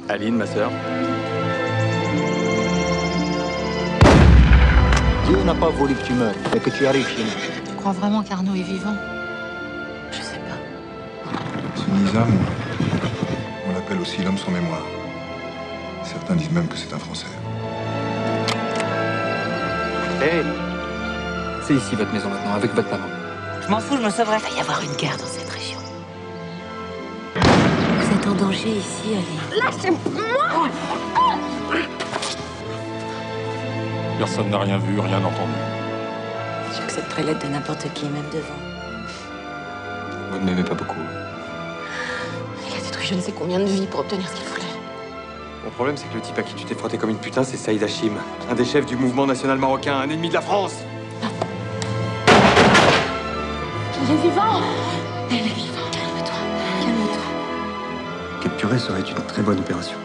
Aline, ma sœur. Dieu n'a pas voulu que tu meurs, mais que tu arrives chez nous. Tu crois vraiment qu'Arnaud est vivant? Je sais pas. Ce Nizam, on l'appelle aussi l'homme sans mémoire. Certains disent même que c'est un Français. Hé, C'est ici votre maison maintenant, avec votre maman. Je m'en fous, je me sauverai. Il va y avoir une guerre dans cette région. Vous êtes en danger ici, Ali. Lâchez-moi! Personne n'a rien vu, rien entendu. J'accepterai l'aide de n'importe qui, même devant. Vous ne m'aimez pas beaucoup. Il a détruit je ne sais combien de vies pour obtenir ce qu'il voulait. Mon problème, c'est que le type à qui tu t'es frotté comme une putain, c'est Saïd Hachim, un des chefs du mouvement national marocain, un ennemi de la France. Il est vivant! Il est vivant. Calme-toi. Calme-toi. Capturer serait une très bonne opération.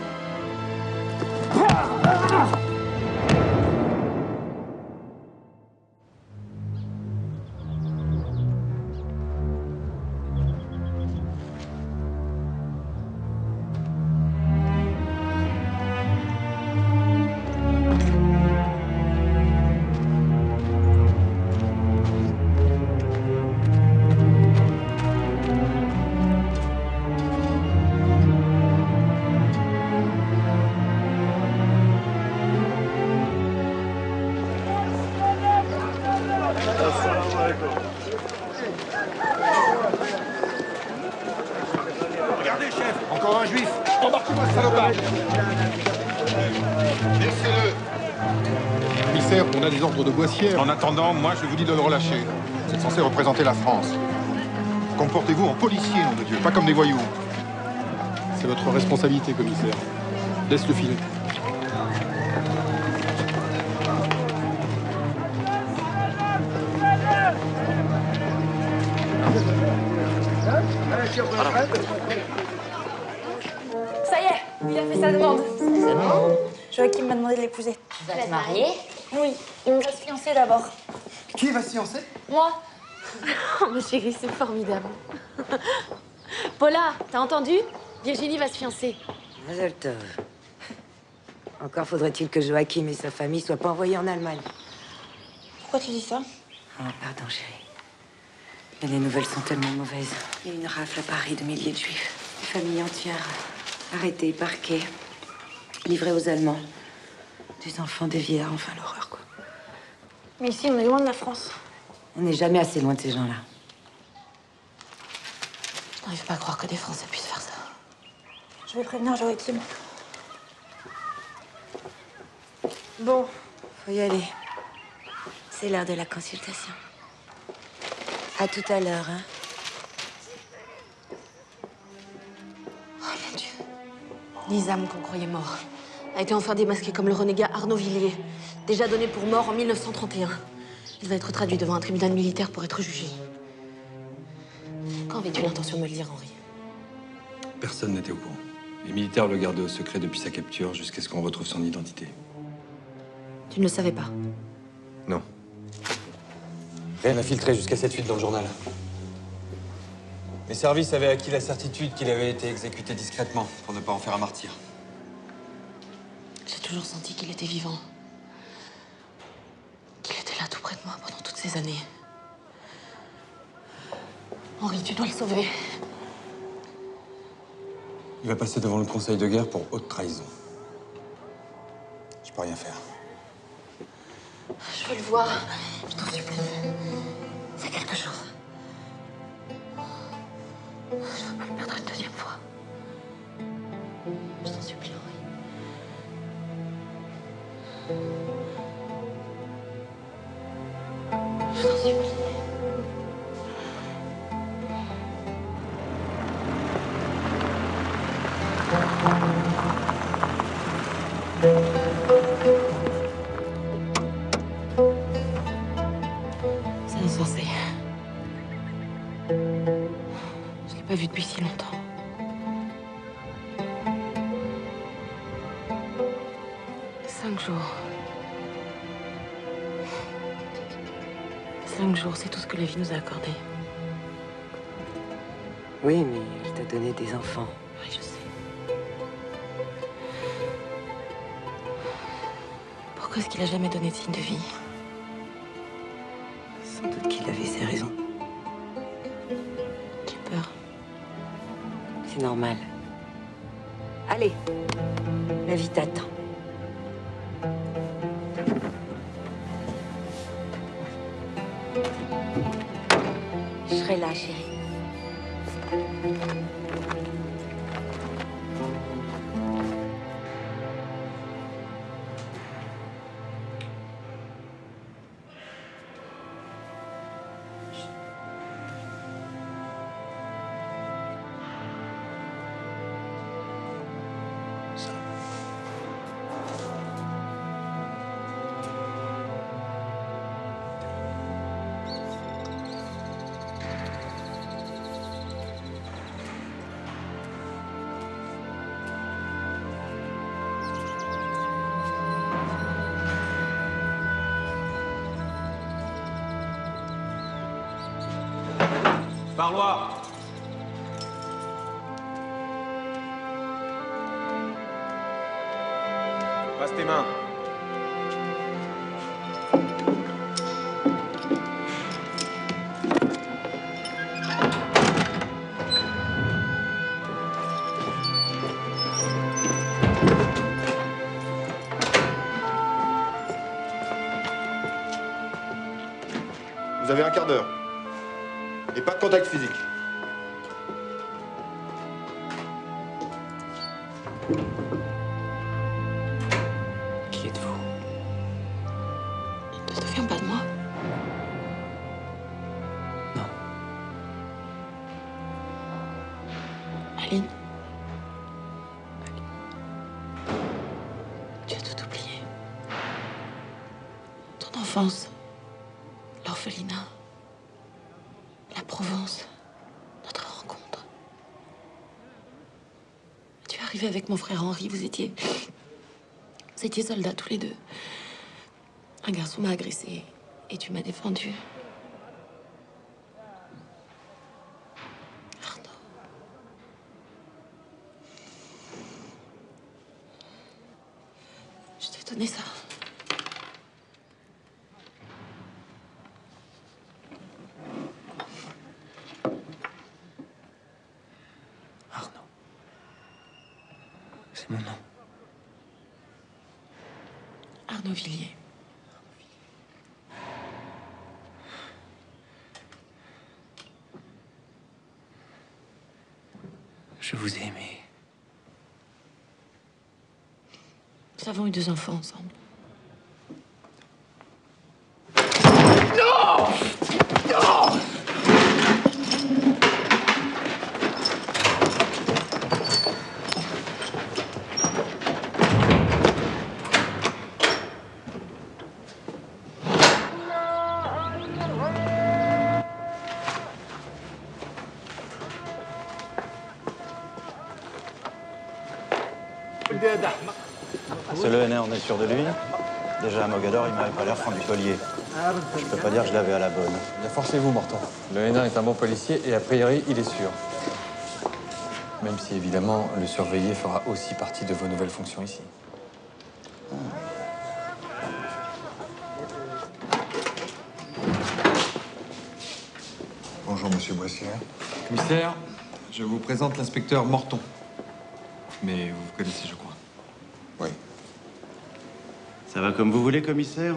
Regardez, chef, encore un juif. Embarquez-moi ce salopard. Laissez-le. Commissaire, on a des ordres de Boissière. En attendant, moi, je vous dis de le relâcher. Vous êtes censé représenter la France. Comportez-vous en policier, nom de Dieu, pas comme des voyous. C'est votre responsabilité, commissaire. Laisse-le filer. Ça y est, il a fait sa demande. C'est bon. Joachim m'a demandé de l'épouser. Tu vas te marier? Oui, on va se fiancer d'abord. Qui va se fiancer? Moi. Oh, ma chérie, c'est formidable. Paula, t'as entendu? Virginie va se fiancer. Mazel tov. Encore faudrait-il que Joachim et sa famille soient pas envoyés en Allemagne. Pourquoi tu dis ça? Oh, pardon, chérie. Mais les nouvelles sont tellement mauvaises. Il y a une rafle à Paris de milliers de juifs. Des familles entières arrêtées, parquées, livrées aux Allemands. Des enfants, des vieillards, enfin l'horreur, quoi. Mais ici, on est loin de la France. On n'est jamais assez loin de ces gens-là. Je n'arrive pas à croire que des Français puissent faire ça. Je vais prévenir Joachim. Bon. Faut y aller. C'est l'heure de la consultation. À tout à l'heure, hein. Oh mon Dieu. Nizam, qu'on croyait mort, a été enfin démasqué comme le renégat Arnaud Villiers, déjà donné pour mort en 1931. Il va être traduit devant un tribunal militaire pour être jugé. Quand avais-tu l'intention de me le dire, Henri? Personne n'était au courant. Les militaires le gardaient au secret depuis sa capture jusqu'à ce qu'on retrouve son identité. Tu ne le savais pas? Non. Rien n'a filtré jusqu'à cette fuite dans le journal. Les services avaient acquis la certitude qu'il avait été exécuté discrètement pour ne pas en faire un martyr. J'ai toujours senti qu'il était vivant. Qu'il était là tout près de moi pendant toutes ces années. Henri, tu dois le sauver. Il va passer devant le conseil de guerre pour haute trahison. Je peux rien faire. Je veux le voir. Je t'en supplie. C'est quelque chose. Je veux pas le perdre une deuxième fois. Je t'en supplie, Henri. Je t'en supplie. C'est insensé. Je l'ai pas vu depuis si longtemps. Cinq jours. 5 jours, c'est tout ce que la vie nous a accordé. Oui, mais elle t'a donné des enfants. Oui, je sais. Pourquoi est-ce qu'il a jamais donné de signe de vie? Sans doute qu'il avait ses raisons. J'ai peur. C'est normal. Allez, la vie t'attend. Je serai là, chérie. Parloir. Passe tes mains. Vous avez un quart d'heure. Et pas de contact physique. Qui êtes-vous? Tu ne te souviens pas de moi? Non. Aline. Tu as tout oublié. Ton enfance, l'orphelinat, la Provence, notre rencontre. Tu es arrivé avec mon frère Henri, vous étiez soldats tous les deux. Un garçon m'a agressé et tu m'as défendu. Arnaud. Je t'ai donné ça. Arnaud. C'est mon nom. Arnaud Villiers. Je vous ai aimé. Nous avons eu 2 enfants ensemble. C'est le NR, on est sûr de lui. Déjà, à Mogador, il m'avait pas l'air franc du collier. Je peux pas dire que je l'avais à la bonne. Bien, forcez-vous, Morton. Le N1 est un bon policier et a priori, il est sûr. Même si, évidemment, le surveiller fera aussi partie de vos nouvelles fonctions ici. Bonjour, monsieur Boissier. Commissaire, je vous présente l'inspecteur Morton. Mais vous vous connaissez, je crois. Oui. Ça va comme vous voulez, commissaire?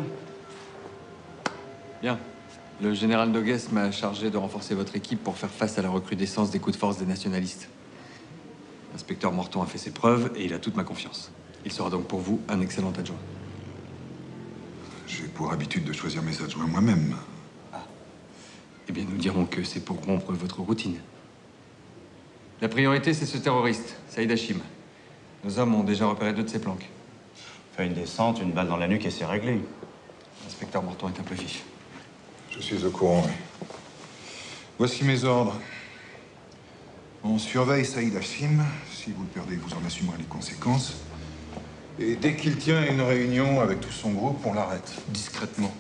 Bien. Le général Nogues m'a chargé de renforcer votre équipe pour faire face à la recrudescence des coups de force des nationalistes. L'inspecteur Morton a fait ses preuves et il a toute ma confiance. Il sera donc pour vous un excellent adjoint. J'ai pour habitude de choisir mes adjoints moi-même. Eh bien, nous dirons que c'est pour rompre votre routine. La priorité, c'est ce terroriste, Saïd Hachim. Nos hommes ont déjà repéré 2 de ses planques. Fais une descente, une balle dans la nuque et c'est réglé. L'inspecteur Morton est un peu vif. Je suis au courant, oui. Voici mes ordres. On surveille Saïd Hachim. Si vous le perdez, vous en assumerez les conséquences. Et dès qu'il tient une réunion avec tout son groupe, on l'arrête, discrètement.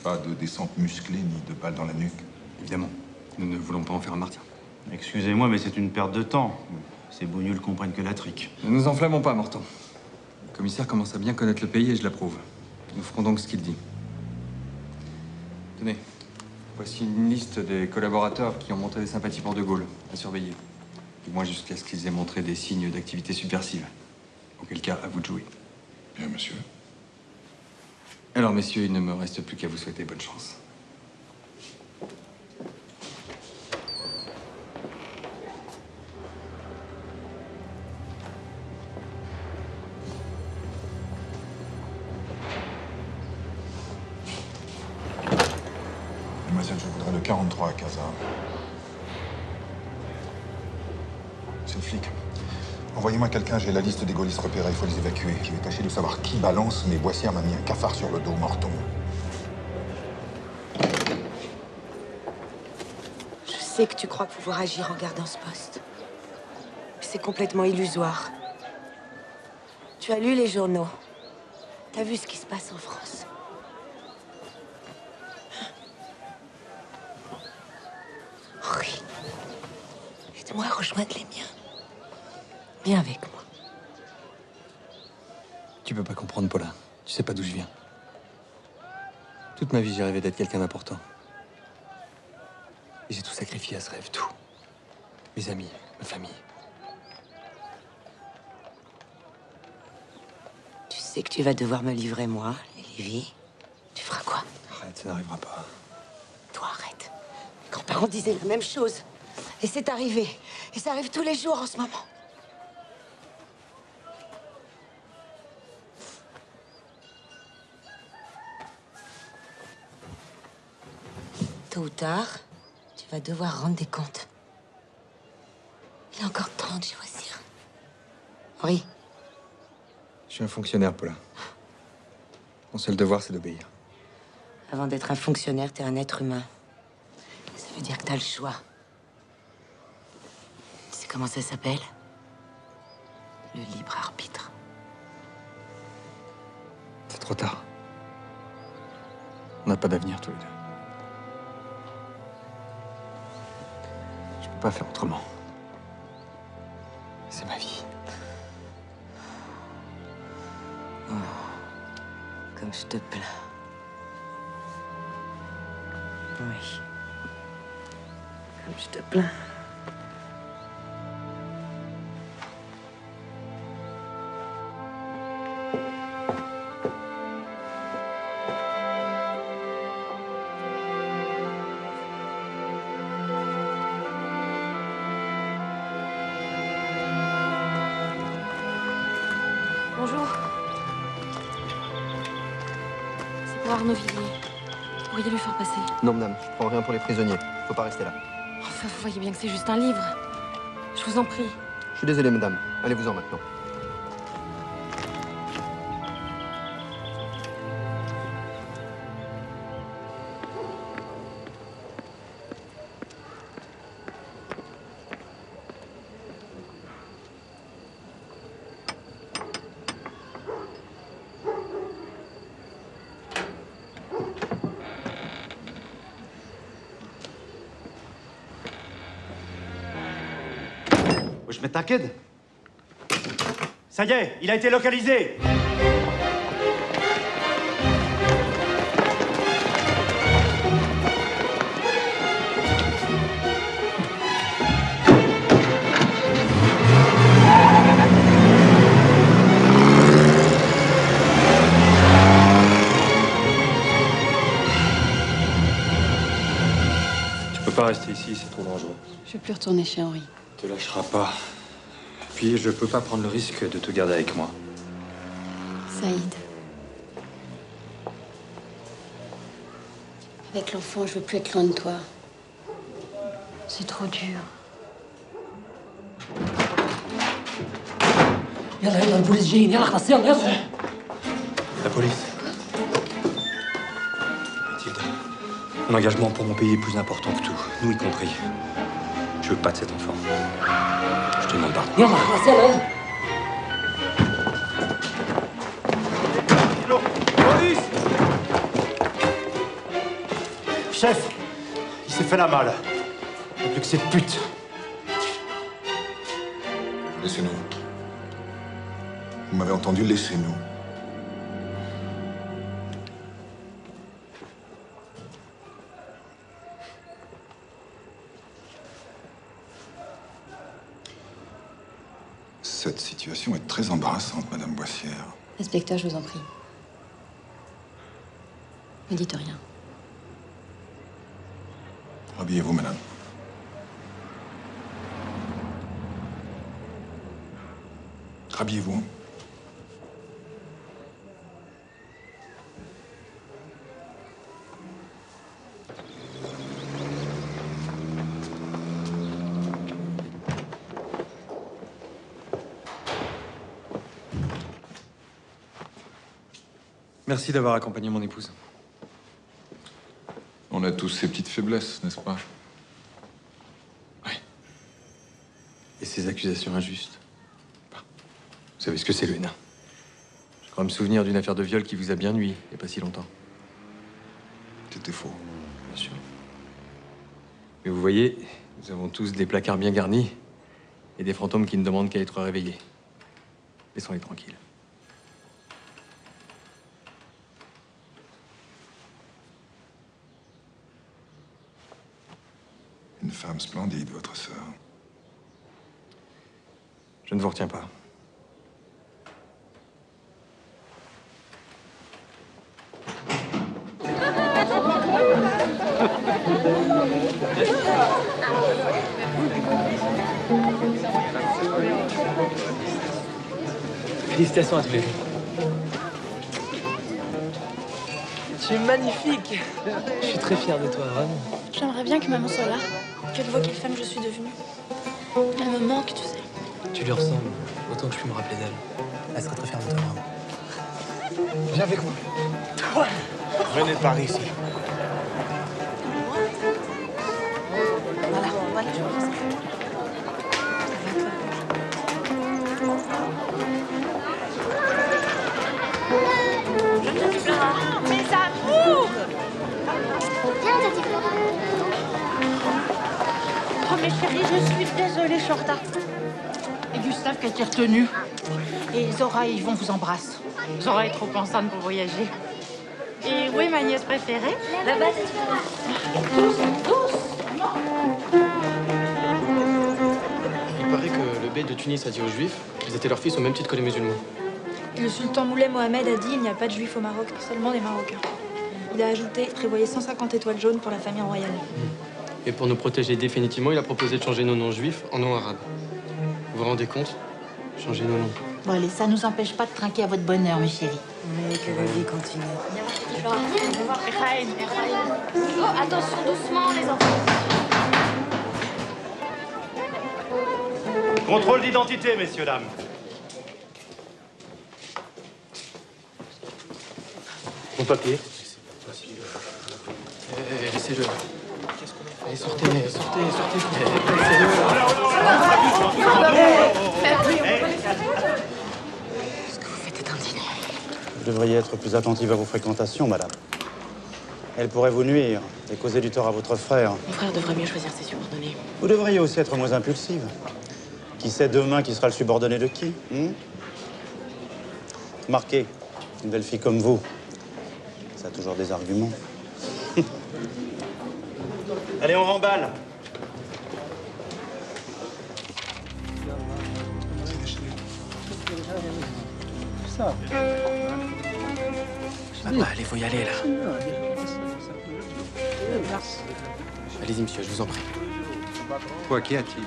Pas de descente musclée ni de balles dans la nuque. Évidemment, nous ne voulons pas en faire un martyr. Excusez-moi, mais c'est une perte de temps. Ces bougnules comprennent que la trique. Ne nous enflammons pas, Morton. Le commissaire commence à bien connaître le pays et je l'approuve. Nous ferons donc ce qu'il dit. Tenez, voici une liste des collaborateurs qui ont montré des sympathies pour De Gaulle, à surveiller. Du moins jusqu'à ce qu'ils aient montré des signes d'activité subversive. Auquel cas, à vous de jouer. Bien, monsieur. Alors, messieurs, il ne me reste plus qu'à vous souhaiter bonne chance. Mademoiselle, je voudrais le 43 à Casa. C'est le flic. Envoyez-moi quelqu'un, j'ai la liste des gaullistes repérés, il faut les évacuer. Je vais tâcher de savoir qui balance, mais Boissière m'a mis un cafard sur le dos, Morton. Je sais que tu crois pouvoir agir en gardant ce poste. Mais c'est complètement illusoire. Tu as lu les journaux. T'as vu ce qui se passe en France. Henri, aide-moi à rejoindre les miens. Viens avec moi. Tu peux pas comprendre, Paula. Tu sais pas d'où je viens. Toute ma vie, j'ai rêvé d'être quelqu'un d'important. Et j'ai tout sacrifié à ce rêve, tout. Mes amis, ma famille. Tu sais que tu vas devoir me livrer, moi, les Lévy. Tu feras quoi? Arrête, ça n'arrivera pas. Toi, arrête. Mes grands-parents disaient la même chose. Et c'est arrivé. Et ça arrive tous les jours en ce moment. Tôt ou tard, tu vas devoir rendre des comptes. Il est encore temps de choisir. Henri. Je suis un fonctionnaire, Paula. Mon seul devoir, c'est d'obéir. Avant d'être un fonctionnaire, t'es un être humain. Ça veut dire que t'as le choix. Tu sais comment ça s'appelle? Le libre arbitre. C'est trop tard. On n'a pas d'avenir, tous les deux. Je peux pas faire autrement. C'est ma vie. Oh, comme je te plains. Oui. Comme je te plains. Bonjour. C'est pour Arnaud Villiers. Vous pourriez lui faire passer. Non, madame, je prends rien pour les prisonniers. Faut pas rester là. Enfin, vous voyez bien que c'est juste un livre. Je vous en prie. Je suis désolé, madame. Allez-vous-en maintenant. Je m'inquiète. Ça y est, il a été localisé. Tu peux pas rester ici, c'est trop dangereux. Je vais plus retourner chez Henri. Tu te lâcheras pas. Puis je peux pas prendre le risque de te garder avec moi. Saïd. Avec l'enfant, je veux plus être loin de toi. C'est trop dur. La police. Mathilde, mon engagement pour mon pays est plus important que tout, nous y compris. Je veux pas de cet enfant. Je te demande pardon. Police! Chef, il s'est fait la malle. Il n'y a plus que ces putes. Laissez-nous. Vous m'avez entendu, laissez-nous. Cette situation est très embarrassante, Madame Boissière. Inspecteur, je vous en prie. Ne dites rien. Habillez-vous, madame. Habillez-vous. Merci d'avoir accompagné mon épouse. On a tous ces petites faiblesses, n'est-ce pas? Et ces accusations injustes. Vous savez ce que c'est, le Hénin. Je crois me souvenir d'une affaire de viol qui vous a bien nui, il n'y a pas si longtemps. C'était faux. Bien sûr. Mais vous voyez, nous avons tous des placards bien garnis et des fantômes qui ne demandent qu'à être réveillés. Laissons-les tranquilles. Une femme splendide, votre sœur. Je ne vous retiens pas. Félicitations à tous les deux. Tu es magnifique. Je suis très fier de toi, vraiment. J'aimerais bien que maman soit là, qu'elle voit quelle femme je suis devenue. Elle me manque, tu sais. Tu lui ressembles, autant que je puis me rappeler d'elle. Elle serait très fière de toi, vraiment. Viens avec moi. Toi. Venez par ici. Voilà, je vois ça. Mes amours! Viens, Tati Flora. Oh, mes chéris, je suis désolée, je suis en retard. Et Gustave qui a été retenu. Et Zora et Yvon vous embrassent. Zora est trop enceinte pour voyager. Et où est ma nièce préférée? Là-bas, Tati Flora. Il paraît que le bey de Tunis a dit aux Juifs qu'ils étaient leurs fils au même titre que les musulmans. Et le sultan Moulay Mohamed a dit il n'y a pas de juifs au Maroc, seulement des Marocains. Il a ajouté qu'il prévoyait 150 étoiles jaunes pour la famille royale. Et pour nous protéger définitivement, il a proposé de changer nos noms juifs en noms arabes. Vous vous rendez compte? Changer nos noms. Bon, allez, ça nous empêche pas de trinquer à votre bonheur, mes chéris. Oui, que la vie continue. Oh, attention, doucement, les enfants. Contrôle d'identité, messieurs, dames. Mon papier. Laissez-le. Allez, sortez. Ce que vous faites est indigne. Vous devriez être plus attentive à vos fréquentations, madame. Elle pourrait vous nuire et causer du tort à votre frère. Mon frère devrait mieux choisir ses subordonnés. Vous devriez aussi être moins impulsive. Qui sait demain qui sera le subordonné de qui, Remarquez, une belle fille comme vous, ça a toujours des arguments. Allez, on remballe. Papa, allez, faut y aller, là. Allez-y, monsieur, je vous en prie. Quoi, qu'y a-t-il?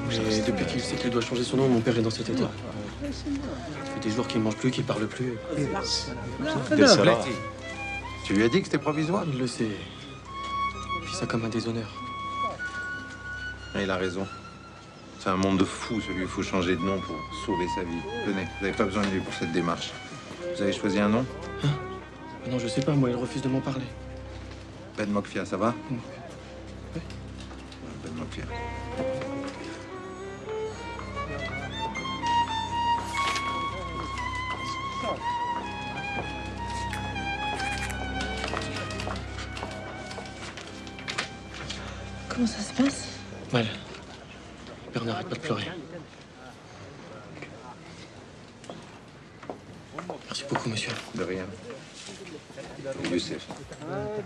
Mais depuis qu'il sait qu'il doit changer son nom, mon père est dans cet état. Ça fait des jours qu'il ne mange plus, qu'il ne parle plus. Blacky, tu lui as dit que c'était provisoire? Il le sait. Il vit ça comme un déshonneur. Il a raison. C'est un monde de fous, celui où il faut changer de nom pour sauver sa vie. Venez, vous n'avez pas besoin de lui pour cette démarche. Vous avez choisi un nom? Hein? Non, je sais pas, moi, il refuse de m'en parler. Ben Mokfia, ça va? Oui. Ben Mokfia. Comment ça se passe? Mal. Père n'arrête pas de pleurer. Merci beaucoup, monsieur. De rien. Youssef.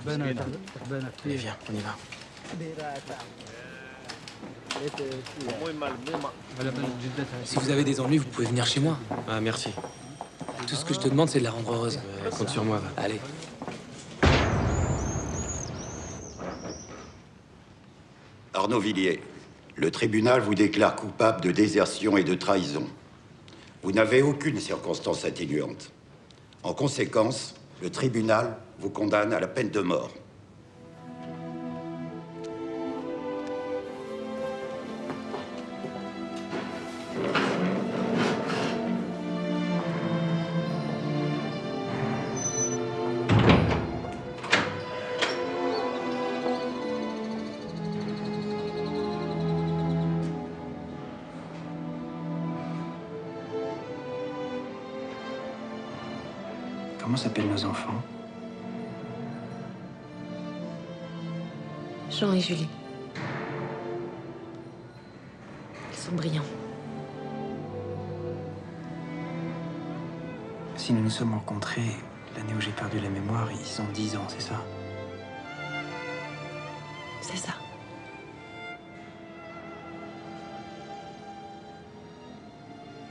Allez, viens, on y va. Si vous avez des ennuis, vous pouvez venir chez moi. Ah, merci. Tout ce que je te demande, c'est de la rendre heureuse. Compte sur moi, va. Allez. Arnaud Villiers, le tribunal vous déclare coupable de désertion et de trahison. Vous n'avez aucune circonstance atténuante. En conséquence, le tribunal vous condamne à la peine de mort. Comment s'appellent nos enfants? Jean et Julie. Ils sont brillants. Si nous nous sommes rencontrés l'année où j'ai perdu la mémoire, ils ont 10 ans, c'est ça? C'est ça.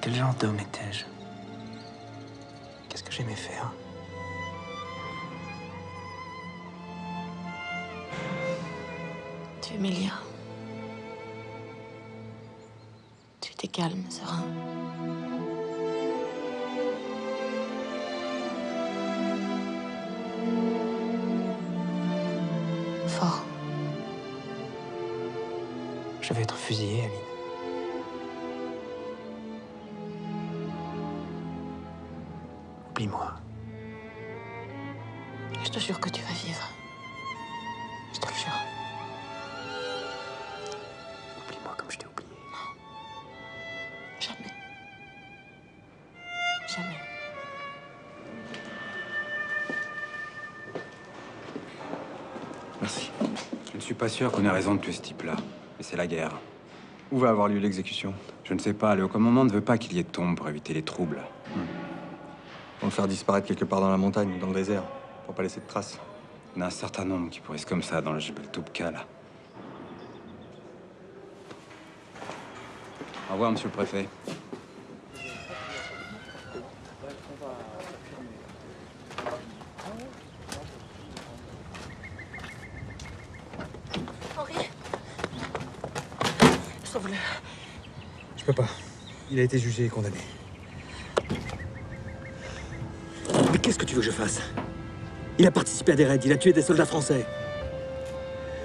Quel genre d'homme étais-je? Qu'est-ce que j'aimais faire? Tu aimais lire. Tu étais calme, serein. Fort. Je vais être fusillé, Aline. Oublie-moi. Je te jure que tu vas vivre. Je te le jure. Oublie-moi comme je t'ai oublié. Jamais. Jamais. Merci. Je ne suis pas sûr qu'on ait raison de tuer ce type-là. Mais c'est la guerre. Où va avoir lieu l'exécution? Je ne sais pas. Le haut commandement ne veut pas qu'il y ait de tombe pour éviter les troubles. On va le faire disparaître quelque part dans la montagne ou dans le désert, pour pas laisser de traces. Il y en a un certain nombre qui pourrissent comme ça dans le Jebel Toubka, là. Au revoir, monsieur le préfet. Henri. Sauve-le. Je peux pas. Il a été jugé et condamné. Mais qu'est-ce que tu veux que je fasse? Il a participé à des raids, il a tué des soldats français.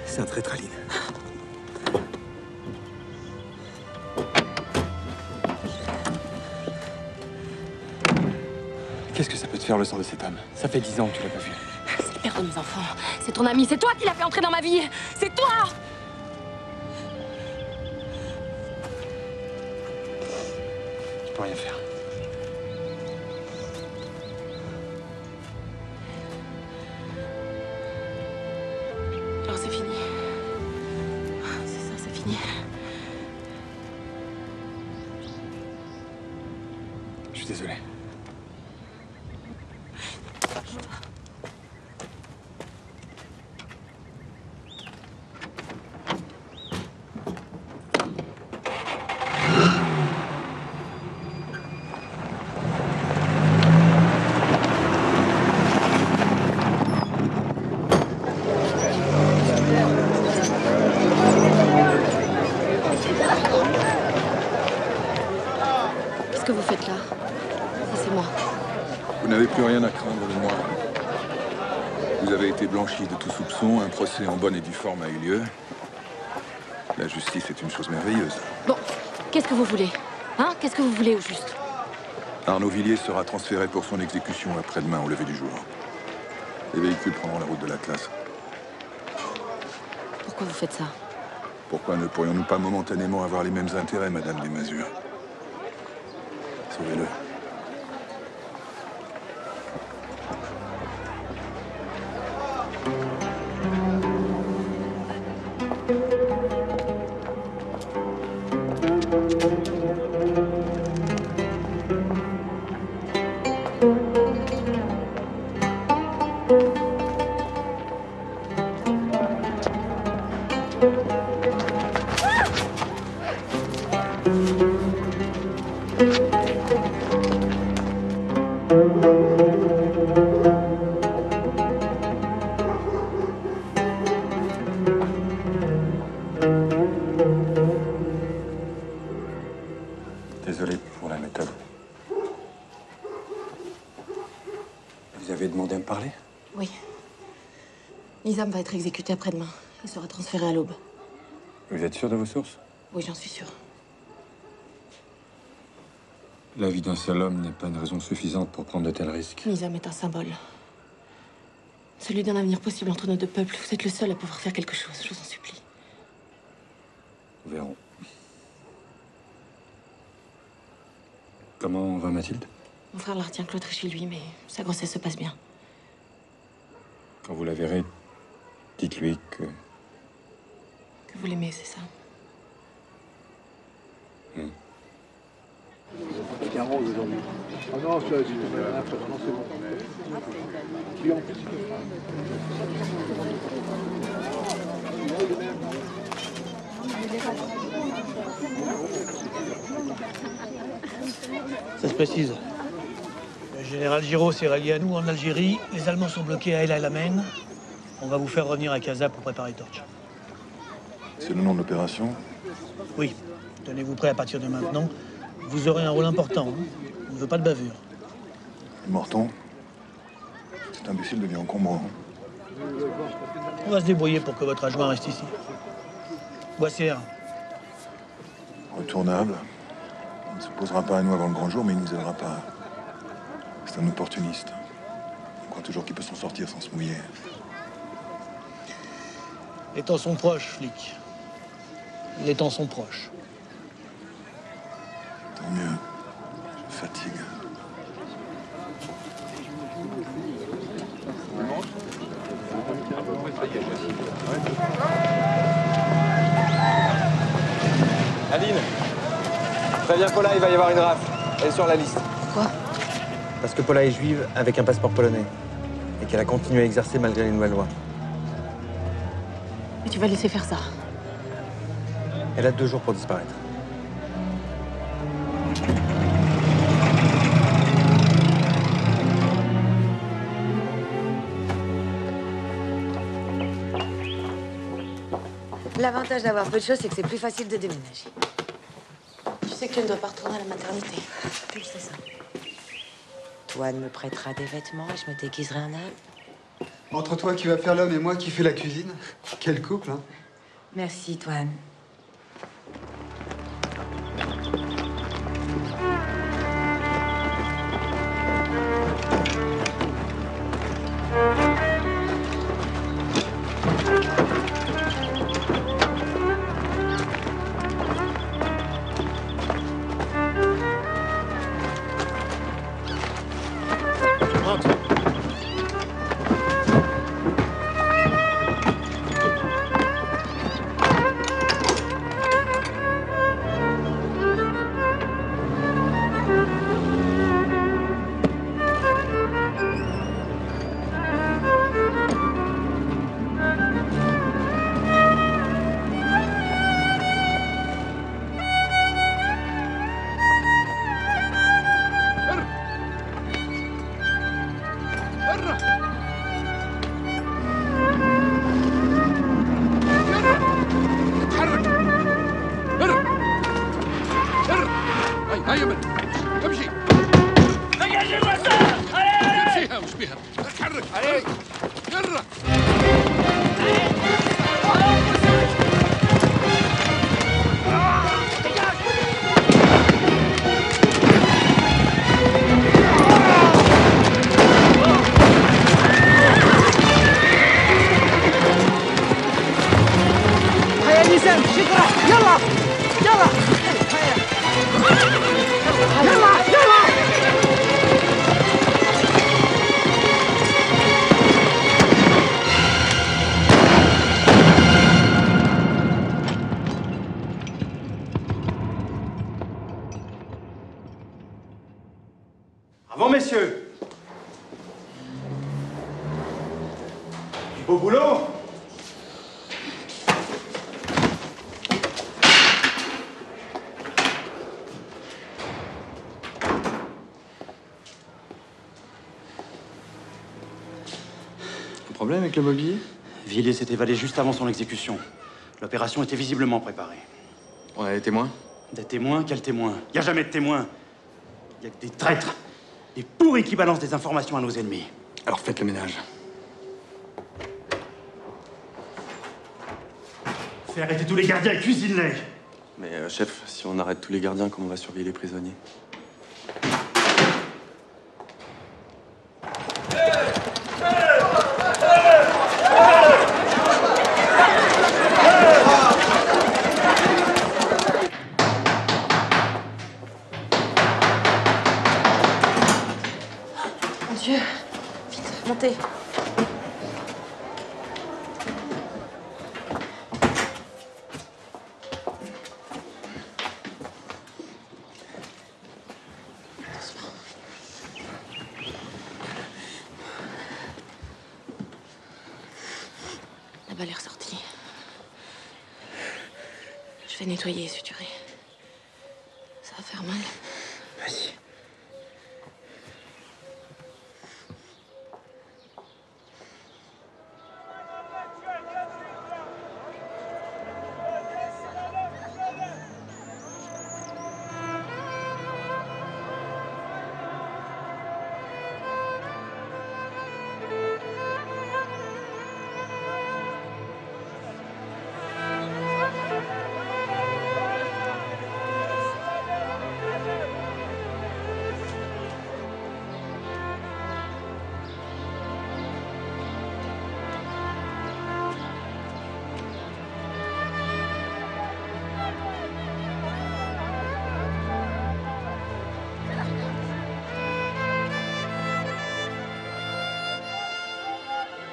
C'est un traître, Aline. Qu'est-ce que ça peut te faire, le sang de cet homme? Ça fait 10 ans que tu l'as pas vu. C'est le père de mes enfants. C'est ton ami. C'est toi qui l'as fait entrer dans ma vie. C'est toi! Je peux rien faire. Alors c'est fini. C'est ça, c'est fini. Je suis désolé. Qu'est-ce que vous faites là? Ça, c'est moi. Vous n'avez plus rien à craindre de moi. Vous avez été blanchi de tout soupçon, un procès en bonne et due forme a eu lieu. La justice est une chose merveilleuse. Bon, qu'est-ce que vous voulez? Hein? Qu'est-ce que vous voulez au juste? Arnaud Villiers sera transféré pour son exécution après-demain au lever du jour. Les véhicules prendront la route de l'Atlas. Pourquoi vous faites ça? Pourquoi ne pourrions-nous pas momentanément avoir les mêmes intérêts, Madame Desmasures? Sauvez-le. Désolé pour la méthode. Vous avez demandé à me parler? Oui. Nizam va être exécuté après-demain. Il sera transféré à l'aube. Vous êtes sûr de vos sources? Oui, j'en suis sûre. La vie d'un seul homme n'est pas une raison suffisante pour prendre de tels risques. Nizam est un symbole. Celui d'un avenir possible entre nos deux peuples. Vous êtes le seul à pouvoir faire quelque chose, je vous en supplie. Nous verrons. Comment va Mathilde? Mon frère la retient cloîtrée chez lui, mais sa grossesse se passe bien. Quand vous la verrez, dites-lui que... Que vous l'aimez, c'est ça? Aujourd'hui. Ah non, ça, c'est bon. Ça se précise. Le général Giraud s'est rallié à nous en Algérie. Les Allemands sont bloqués à El Alamein. On va vous faire revenir à Casa pour préparer Torch. C'est le nom de l'opération? Oui. Tenez-vous prêts à partir de maintenant. Vous aurez un rôle important. Hein. On ne veut pas de bavure. Morton, cet imbécile devient encombrant. On va se débrouiller pour que votre adjoint reste ici. Boissière. Retournable. Il ne s'opposera pas à nous avant le grand jour, mais il ne nous aidera pas. C'est un opportuniste. Il croit toujours qu'il peut s'en sortir sans se mouiller. Les temps sont proches, flic. Les temps sont proches. Tant mieux. Je fatigue. Aline, préviens Paula, il va y avoir une rafle. Elle est sur la liste. Quoi? Parce que Paula est juive avec un passeport polonais. Et qu'elle a continué à exercer malgré les nouvelles lois. Mais tu vas laisser faire ça? Elle a 2 jours pour disparaître. L'avantage d'avoir peu de choses, c'est que c'est plus facile de déménager. Tu sais que tu ne dois pas retourner à la maternité. Je sais ça. Toine me prêtera des vêtements et je me déguiserai en homme. Entre toi qui vas faire l'homme et moi qui fais la cuisine. Quel couple, hein? Merci, Toine. Bravo, messieurs. Du beau boulot. problème avec le mobilier? Villiers s'est évadé juste avant son exécution. L'opération était visiblement préparée. On a des témoins? Des témoins? Quels témoins? Il n'y a jamais de témoins. Il y a que des traîtres, des pourris qui balancent des informations à nos ennemis. Alors faites le ménage. Fais arrêter tous les gardiens et cuisine-les. Mais chef, si on arrête tous les gardiens, comment on va surveiller les prisonniers? Mon Dieu. Vite, montez. La balle est ressortie. Je vais nettoyer et suturer. Ça va faire mal. Vas-y.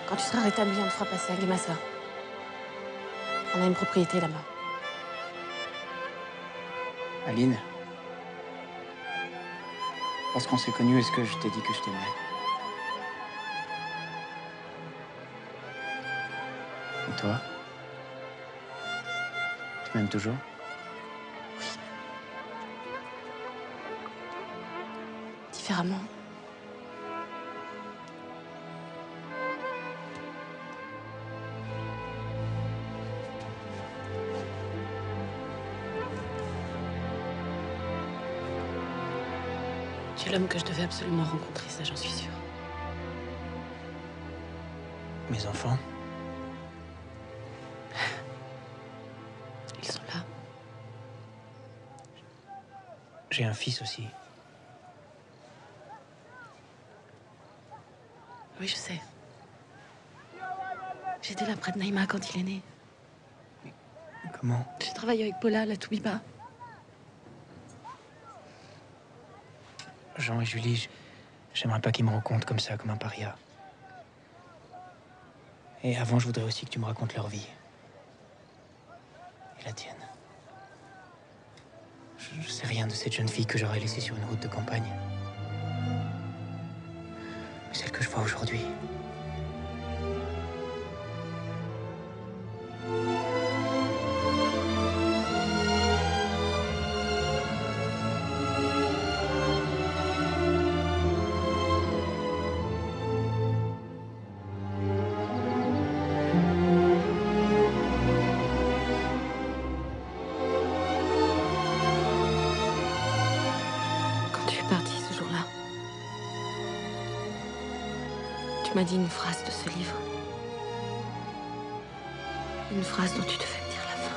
Quand tu seras rétabli, on te fera passer à Guimassa. On a une propriété là-bas. Aline, lorsqu'on s'est connus, est-ce que je t'ai dit que je t'aimais? Et toi? Tu m'aimes toujours? Différemment. Tu es l'homme que je devais absolument rencontrer, ça j'en suis sûre. Mes enfants? Ils sont là. J'ai un fils aussi. Oui, je sais. J'étais là près de Naïma quand il est né. Comment? J'ai travaillé avec Paula, la Toubiba. Jean et Julie, j'aimerais pas qu'ils me rencontrent comme ça, comme un paria. Et avant, je voudrais aussi que tu me racontes leur vie. Et la tienne. Je sais rien de cette jeune fille que j'aurais laissée sur une route de campagne. Mais celle que je vois aujourd'hui. Tu m'as dit une phrase de ce livre. Une phrase dont tu devais me dire la fin.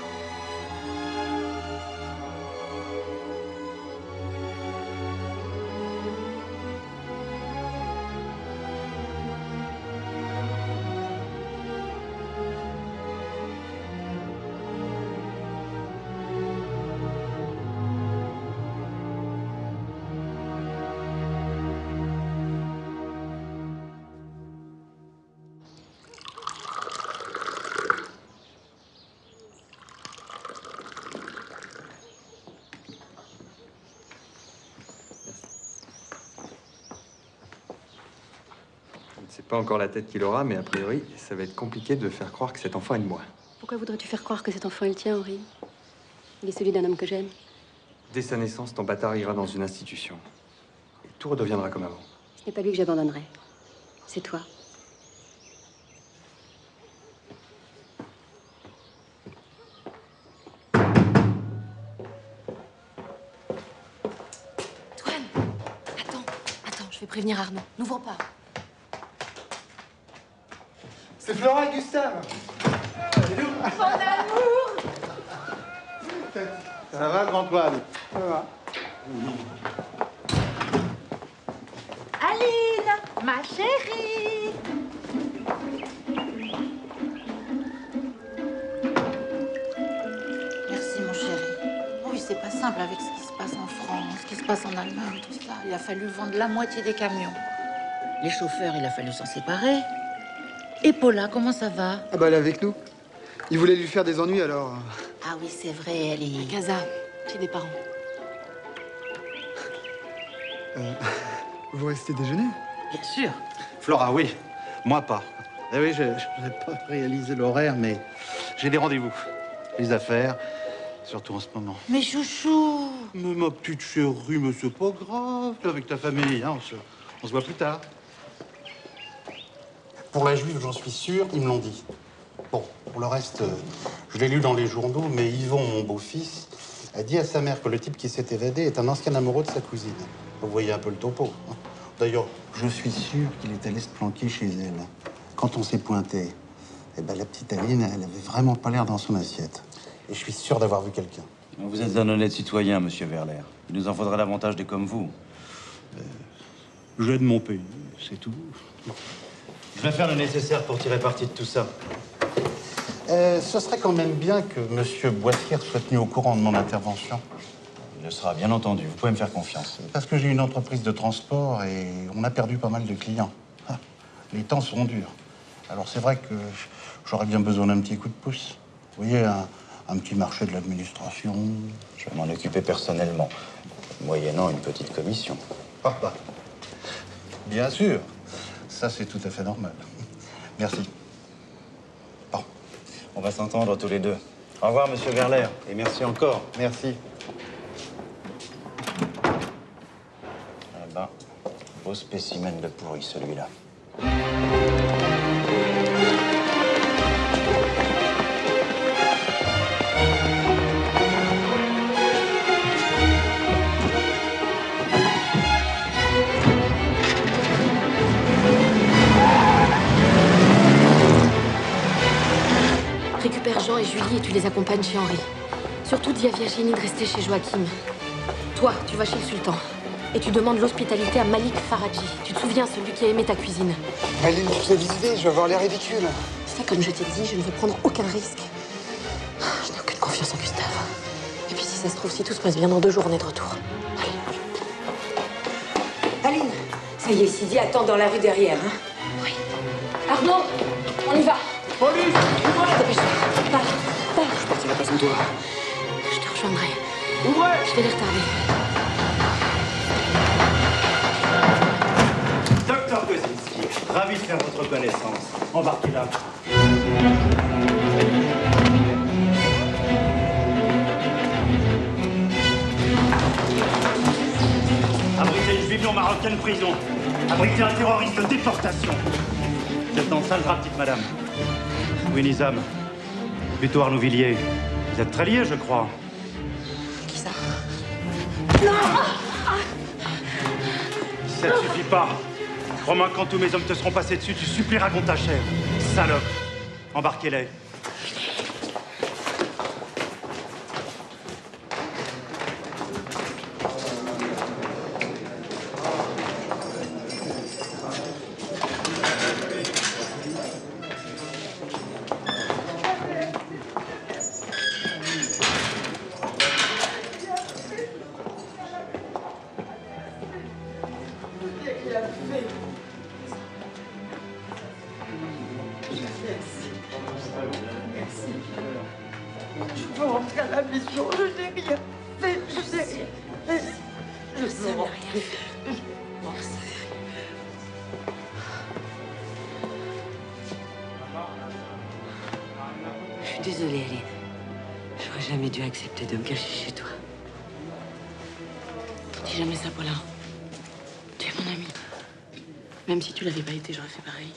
C'est pas encore la tête qu'il aura, mais a priori, ça va être compliqué de faire croire que cet enfant est de moi. Pourquoi voudrais-tu faire croire que cet enfant est le tien, Henri? Il est celui d'un homme que j'aime. Dès sa naissance, ton bâtard ira dans une institution. Et tout redeviendra comme avant. Ce n'est pas lui que j'abandonnerai. C'est toi. fais prévenir Arnaud. N'ouvre pas. C'est Flora et Gustave. Mon amour! Ça va, grand-Antoine? Ça va. Aline, ma chérie. Merci, mon chéri. Oui, c'est pas simple avec ce qui se passe en France, ce qui se passe en Allemagne, tout ça. Il a fallu vendre la moitié des camions. Les chauffeurs, il a fallu s'en séparer. Et Paula, comment ça va? Ah bah elle est avec nous. Il voulait lui faire des ennuis alors. Ah oui, c'est vrai, elle est... Casa, chez des parents. Vous restez déjeuner? Bien sûr. Flora, oui. Moi, pas. Eh oui, je n'ai pas réalisé l'horaire, mais j'ai des rendez-vous. Les affaires, surtout en ce moment. Mais chouchou! Mais ma petite chérie, mais c'est pas grave. T'es avec ta famille, hein, on se voit plus tard. Pour la juive, j'en suis sûr, ils me l'ont dit. Bon, pour le reste, je l'ai lu dans les journaux, mais Yvon, mon beau-fils, a dit à sa mère que le type qui s'est évadé est un ancien amoureux de sa cousine. Vous voyez un peu le topo. Hein. D'ailleurs, je suis sûr qu'il est allé se planquer chez elle. Quand on s'est pointé, eh ben, la petite Aline, elle avait vraiment pas l'air dans son assiette. Et je suis sûr d'avoir vu quelqu'un. Vous êtes un honnête citoyen, monsieur Verler. Il nous en faudra davantage des comme vous. J'aide mon pays, c'est tout. Je vais faire le nécessaire pour tirer parti de tout ça. Ce serait quand même bien que monsieur Boissière soit tenu au courant de mon intervention. Il le sera, bien entendu. Vous pouvez me faire confiance. Parce que j'ai une entreprise de transport et on a perdu pas mal de clients. Ah, les temps sont durs. Alors c'est vrai que j'aurais bien besoin d'un petit coup de pouce. Vous voyez, un petit marché de l'administration. Je vais m'en occuper personnellement, moyennant une petite commission. Ah bah, bien sûr. Ça, c'est tout à fait normal. Merci. Bon, on va s'entendre tous les deux. Au revoir, monsieur Verler, et merci encore. Merci. Ah ben, beau spécimen de pourri, celui-là. Récupère Jean et Julie et tu les accompagnes chez Henri. Surtout dis à Virginie de rester chez Joachim. Toi, tu vas chez le sultan. Et tu demandes l'hospitalité à Malik Faradji. Tu te souviens, celui qui a aimé ta cuisine. Aline, tu fais visiter, je vais avoir l'air ridicule. Fais comme je t'ai dit, je ne veux prendre aucun risque. Je n'ai aucune confiance en Gustave. Et puis si ça se trouve, si tout se passe bien, dans 2 jours, on est de retour. Aline, ça y est, Sidi attend dans la rue derrière. Hein. Oui. Arnaud, on y va. Police! Dépêche-toi. Pars. Je partirai pas sans toi. Je te rejoindrai. Ouvrez! Je vais les retarder. Docteur Kozinski, ravi de faire votre connaissance. Embarquez là. Abriter une juive non marocaine prison. Abriter un terroriste de déportation. Vous êtes dans le sale drap, petite madame. Oui, Nizam. Plutôt Arnaud Villiers. Vous êtes très liés, je crois. Qui ça? Non! Ça ne suffit pas. Crois-moi, quand tous mes hommes te seront passés dessus, tu supplieras contre ta chair. Salope. Embarquez-les. Je veux rentrer à la maison, je n'ai rien fait, je n'ai rien fait. Je veux rentrer. Je suis désolée, Aline. J'aurais jamais dû accepter de me cacher chez toi. Dis jamais ça, Paula. Tu es mon amie. Même si tu l'avais pas été, j'aurais fait pareil.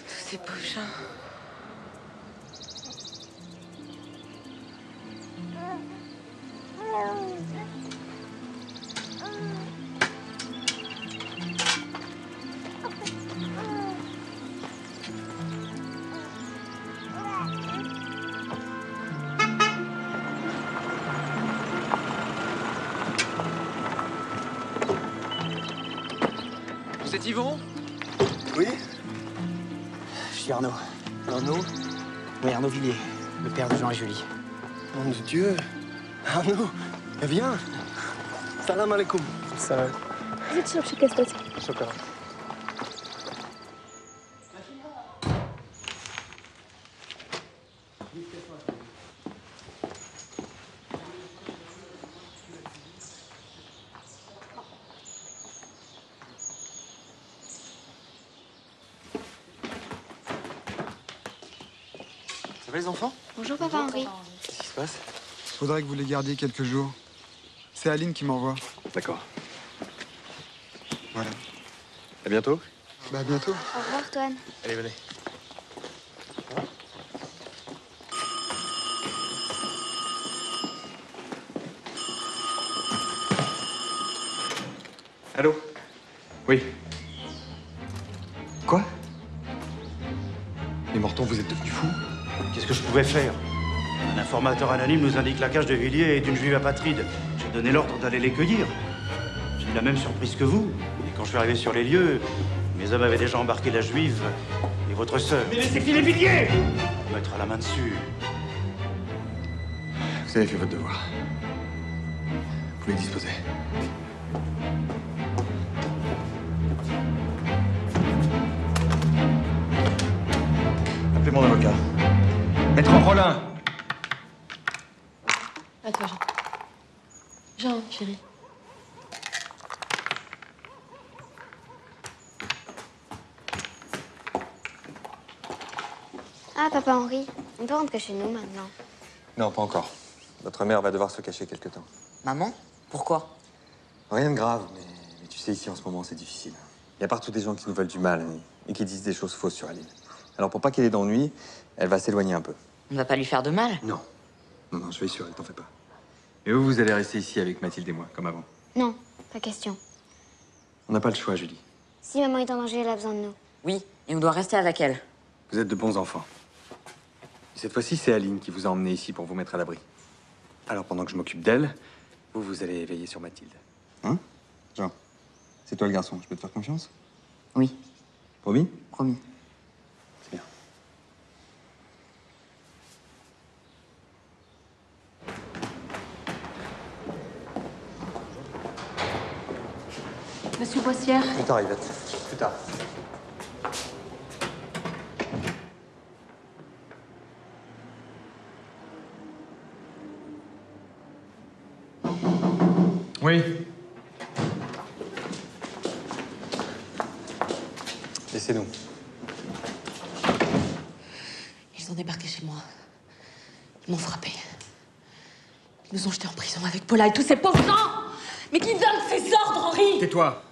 Tous ces pauvres gens. êtes Yvon? Oui. Je suis Arnaud. Arnaud? Oui, Arnaud Villiers, le père de Jean et Julie. Mon Dieu. Arnaud, viens. Salam alaikum. Salam. زيد شرب شي كاس تاتي. شكرا. Ça va les enfants? Bonjour papa Henri. Qu'est-ce qui se passe? Faudrait que vous les gardiez quelques jours. C'est Aline qui m'envoie. D'accord. Voilà. À bientôt. Bah à bientôt. Au revoir Toine. Allez, venez. Allô? Oui. Quoi? Mais Morton, vous êtes devenu fou? Qu'est-ce que je pouvais faire? Un informateur anonyme nous indique la cage de Villiers et d'une juive apatride. J'ai donné l'ordre d'aller les cueillir. J'ai eu la même surprise que vous. Et quand je suis arrivé sur les lieux, mes hommes avaient déjà embarqué la juive et votre sœur. Mais laissez filer Villiers! Pour mettre la main dessus. Vous avez fait votre devoir. Vous pouvez disposer. Appelez mon avocat. Maître Rollin. À toi, Jean. Jean, chérie. Ah, papa Henri, on peut rentrer chez nous maintenant. Non, pas encore. Votre mère va devoir se cacher quelque temps. Maman? Pourquoi? Rien de grave, mais tu sais, ici en ce moment, c'est difficile. Il y a partout des gens qui nous veulent du mal et qui disent des choses fausses sur Aline. Alors pour pas qu'elle ait d'ennui, elle va s'éloigner un peu. On ne va pas lui faire de mal? Non. Non, je vais sur elle, t'en fais pas. Et vous allez rester ici avec Mathilde et moi, comme avant. Non, pas question. On n'a pas le choix, Julie. Si maman est en danger, elle a besoin de nous. Oui, et on doit rester avec elle. Vous êtes de bons enfants. Et cette fois-ci, c'est Aline qui vous a emmené ici pour vous mettre à l'abri. Alors pendant que je m'occupe d'elle, vous allez veiller sur Mathilde. Hein? Jean, c'est toi le garçon, je peux te faire confiance? Oui. Promis? Promis. C'est bien. Monsieur Boissière. Plus tard, Yvette. Plus tard. Oui. Laissez-nous. Ils ont débarqué chez moi. Ils m'ont frappé. Ils nous ont jetés en prison avec Paula et tous ces pauvres gens. Mais qui donne ces ordres, Henri? Tais-toi.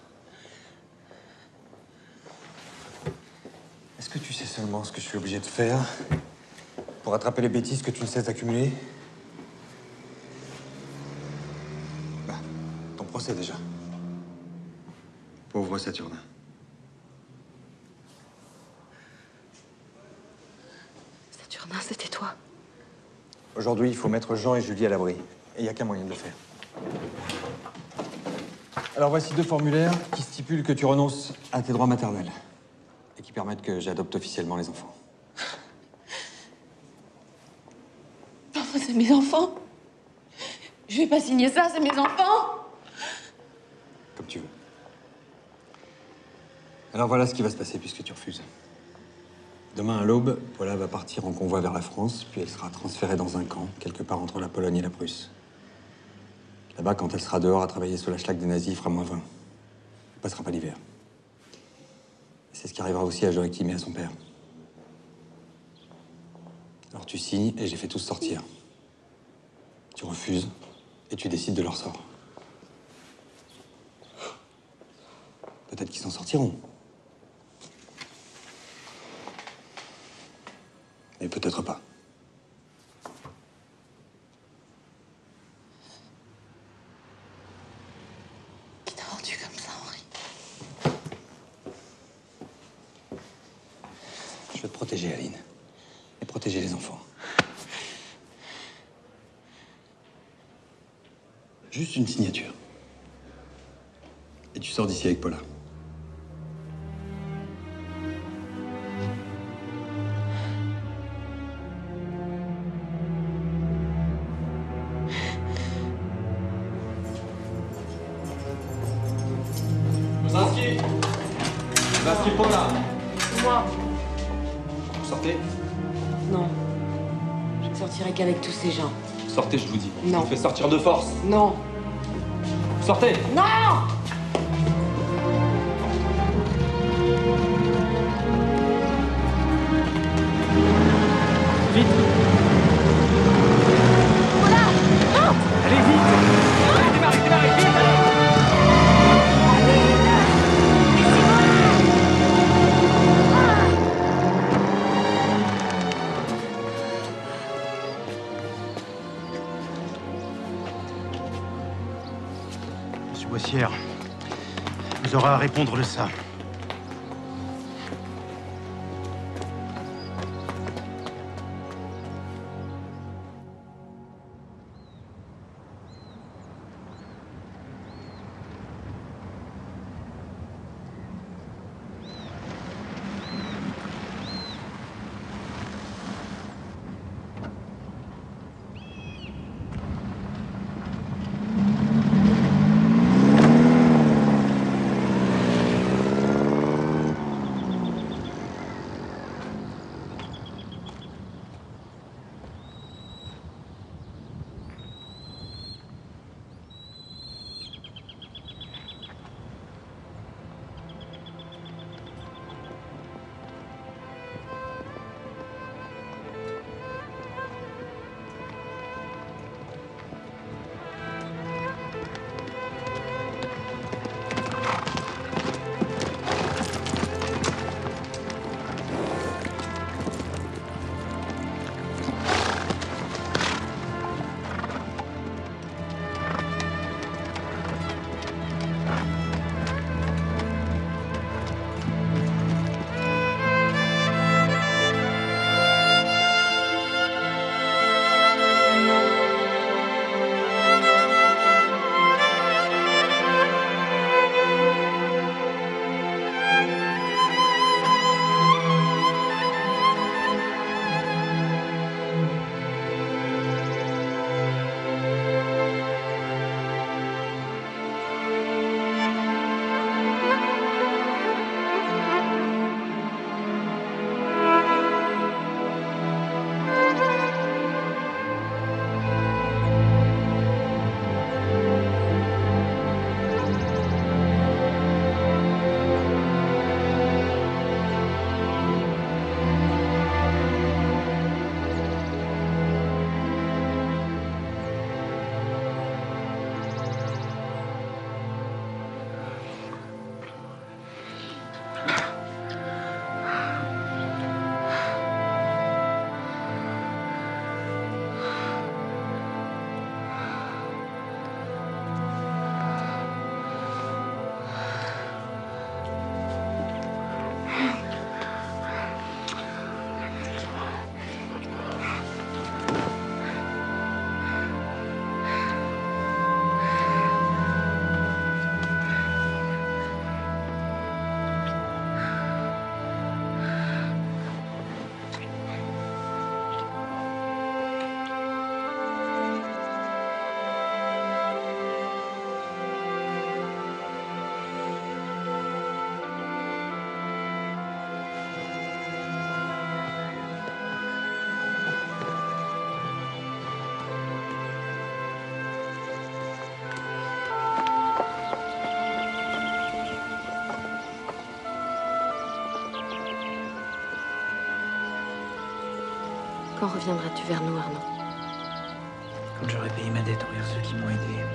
Est-ce que tu sais seulement ce que je suis obligé de faire pour attraper les bêtises que tu ne cesses d'accumuler? Bah, ton procès déjà. Pauvre Saturnin. Saturnin, c'était toi. Aujourd'hui, il faut mettre Jean et Julie à l'abri. Et il n'y a qu'un moyen de le faire. Alors voici 2 formulaires qui stipulent que tu renonces à tes droits maternels et qui permettent que j'adopte officiellement les enfants. Enfin, c'est mes enfants. Je vais pas signer ça, c'est mes enfants. Comme tu veux. Alors voilà ce qui va se passer puisque tu refuses. Demain à l'aube, Paula va partir en convoi vers la France, puis elle sera transférée dans un camp, quelque part entre la Pologne et la Prusse. Là-bas, quand elle sera dehors à travailler sous la schlague des nazis, il fera -20. Elle ne passera pas l'hiver. C'est ce qui arrivera aussi à Joachim et à son père. Alors tu signes et je les fais tous sortir. Tu refuses et tu décides de leur sort. Peut-être qu'ils s'en sortiront. Mais peut-être pas. Qui t'a rendu comme ça, Henri? Je veux te protéger, Aline. Et protéger les enfants. Juste une signature. Et tu sors d'ici avec Paula. Masquez pas là. Moi. Vous sortez? Non. Je ne sortirai qu'avec tous ces gens. Sortez, je vous dis. Non. Je vous fais sortir de force. Non. Sortez! Non! Vite! Voilà! Non! Allez, vite! Allez, démarrez, démarrez, vite! Monsieur Boissière, vous aurez à répondre de ça. Quand reviendras-tu vers nous, Arnaud? Quand j'aurai payé ma dette envers ceux qui m'ont aidé.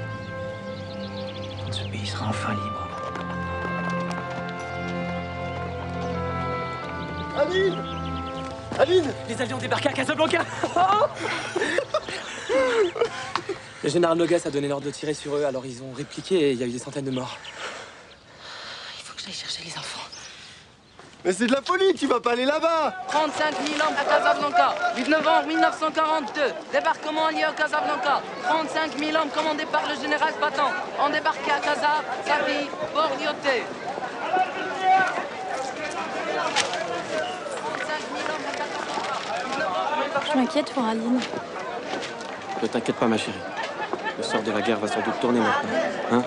Quand ce pays sera enfin libre. Aline! Aline! Les avions débarqués à Casablanca! Oh. Le général Noguès a donné l'ordre de tirer sur eux, alors ils ont répliqué et il y a eu des centaines de morts. Il faut que j'aille chercher les enfants. Mais c'est de la folie, tu vas pas aller là-bas! 35 000 hommes à Casablanca, 8 novembre 1942. Débarquement lié à Casablanca. 35 000 hommes commandés par le général Patan. Ont débarqué à Casa, Sabi, Port Lyoté. 35 000 hommes à Casablanca. Je m'inquiète pour Aline. Ne t'inquiète pas, ma chérie. Le sort de la guerre va sans doute tourner maintenant. Hein?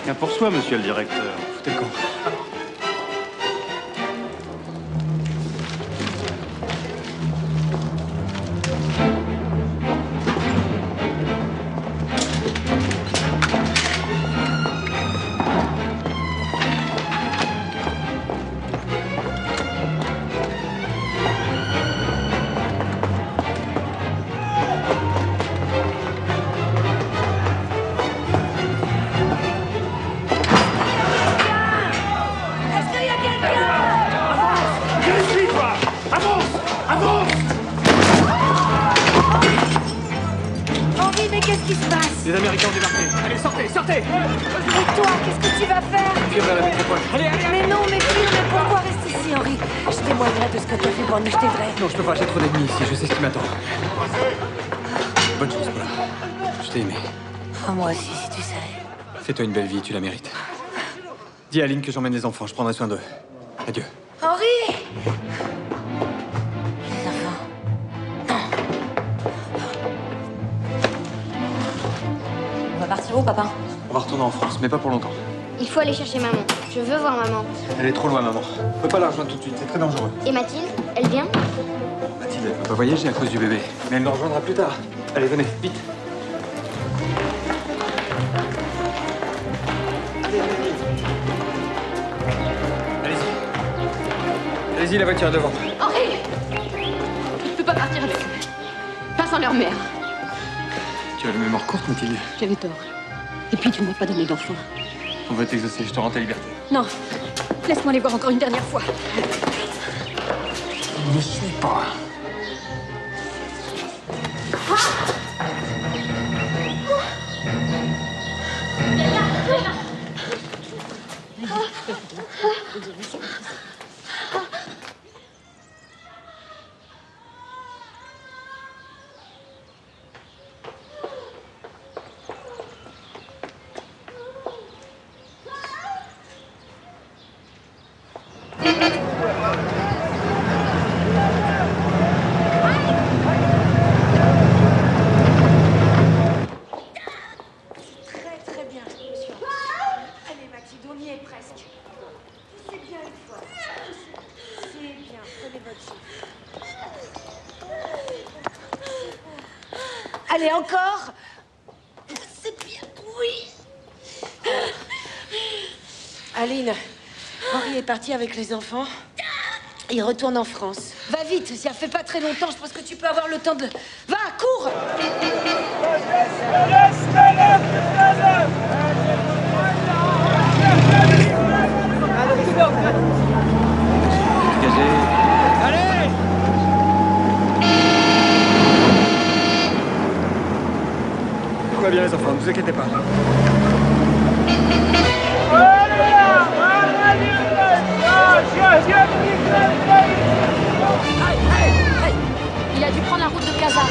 Chacun pour soi, monsieur le directeur. Foutez le camp. Les Américains ont débarqué. Allez, sortez, sortez! Et toi, qu'est-ce que tu vas faire? Viens vers la métropole. Allez, allez, allez! Mais non, mais pourquoi reste ici, Henri? Je témoignerai de ce que tu as fait pour nous, je t'aiderai. Non, je peux pas, j'ai trop d'ennemis ici, je sais ce qui m'attend. Bonne chance, Paula. Je t'ai aimé. Oh, moi aussi, si tu savais. Fais-toi une belle vie, tu la mérites. Dis à Aline que j'emmène les enfants, je prendrai soin d'eux. Adieu. Henri! On va partir où, papa? On va retourner en France, mais pas pour longtemps. Il faut aller chercher maman. Je veux voir maman. Elle est trop loin, maman. On peut pas la rejoindre tout de suite, c'est très dangereux. Et Mathilde, elle vient? Mathilde, elle peut pas voyager à cause du bébé. Mais elle nous rejoindra plus tard. Allez, venez, vite. Allez-y. Allez-y, la voiture est devant. Henri! Je peux pas partir avec eux. Pas sans leur mère. Tu as la mémoire courte, Mathilde. J'avais tort. Et puis tu ne m'as pas donné d'enfant. On va t'exaucer, je te rends ta liberté. Non. Laisse-moi les voir encore une dernière fois. Ne suis pas. Très bien, monsieur. Allez, Mathilde, on y est presque. C'est bien une fois. C'est bien, prenez votre chiffre. Allez, encore. C'est bien, oui. Aline, Henri est parti avec les enfants. Il retourne en France. Va vite, ça fait pas très longtemps, je pense que tu peux avoir le temps de... Va, cours! Dégagez. Allez! Tout va bien, les enfants, ne vous inquiétez pas. Il a dû prendre la route de Casa.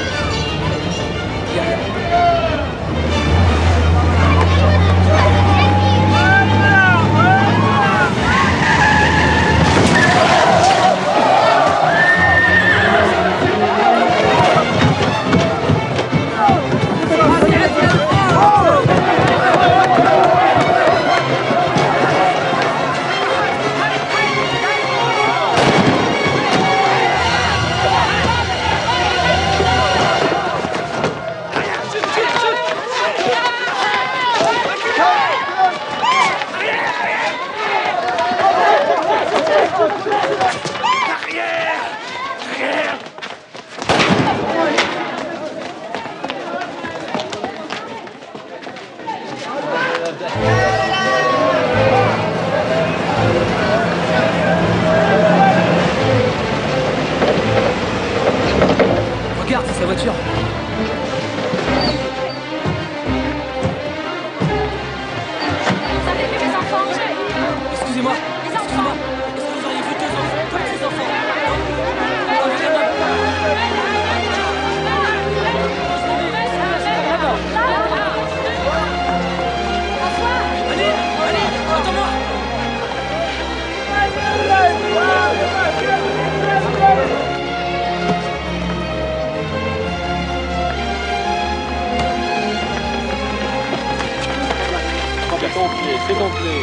complet, c'est complet.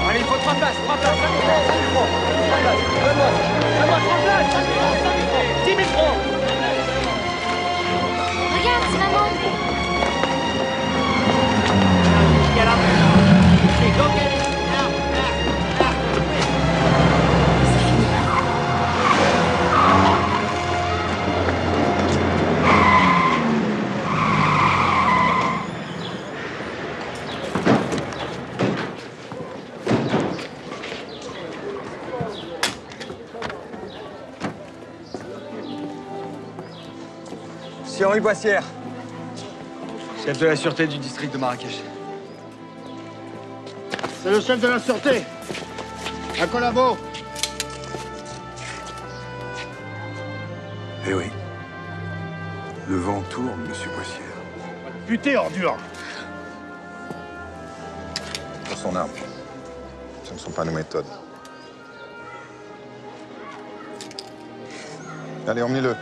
Allez, il faut 3 places, 3 places. 3 places. 10 000 francs. Regarde, c'est maman. C'est Henri Boissière, Chef de la sûreté du district de Marrakech. C'est le chef de la sûreté. Un collabo. Eh oui. Le vent tourne, monsieur Boissière. Putain, ordure. Pour son arme. Ce ne sont pas nos méthodes. Allez, emmenez-le.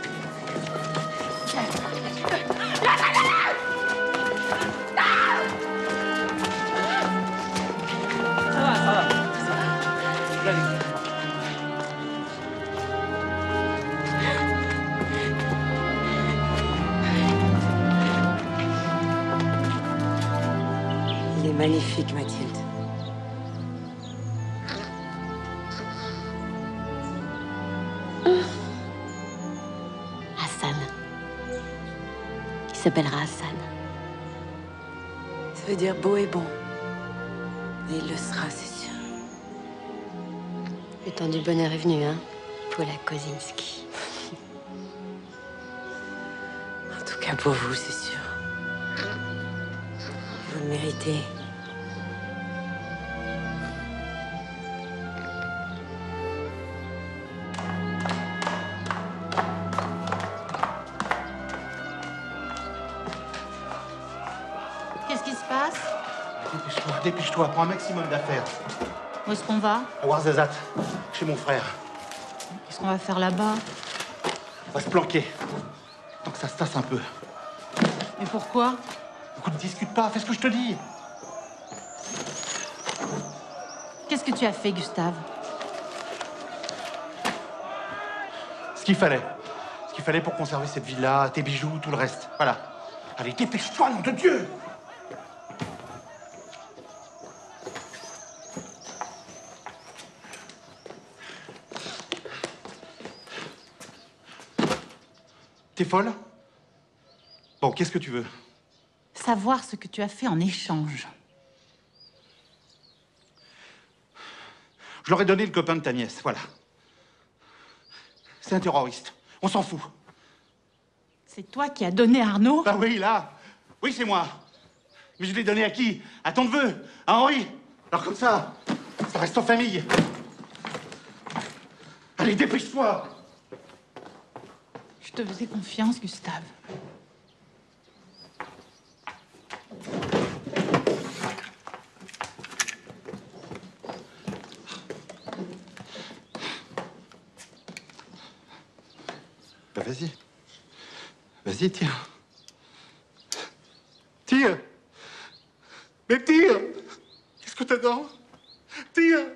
Il est magnifique, Mathilde. Hassan. Il s'appellera Hassan. Ça veut dire beau et bon. Et il le sera, c'est sûr. Le temps du bonheur est venu, hein, pour la Kozinski. En tout cas, pour vous, c'est sûr. Vous le méritez. Qu'est-ce qui se passe? Dépêche-toi, dépêche-toi, prends un maximum d'affaires. Où est-ce qu'on va? À Ouarzazate, chez mon frère. Qu'est-ce qu'on va faire là-bas? On va se planquer. Tant que ça se tasse un peu. Mais pourquoi? Écoute, discute pas, fais ce que je te dis. Qu'est-ce que tu as fait, Gustave? Ce qu'il fallait. Ce qu'il fallait pour conserver cette villa, tes bijoux, tout le reste. Voilà. Allez, dépêche-toi, nom de Dieu! T'es folle? Bon, qu'est-ce que tu veux? Savoir ce que tu as fait en échange. Je leur ai donné le copain de ta nièce, voilà. C'est un terroriste. On s'en fout. C'est toi qui as donné Arnaud? Bah oui, là. Oui, c'est moi. Mais je l'ai donné à qui? À ton neveu? À Henri? Alors comme ça reste en famille. Allez, dépêche-toi! Je te faisais confiance, Gustave. Bah vas-y. Vas-y, tire. Tire! Mais tire! Qu'est-ce que t'attends? Tire!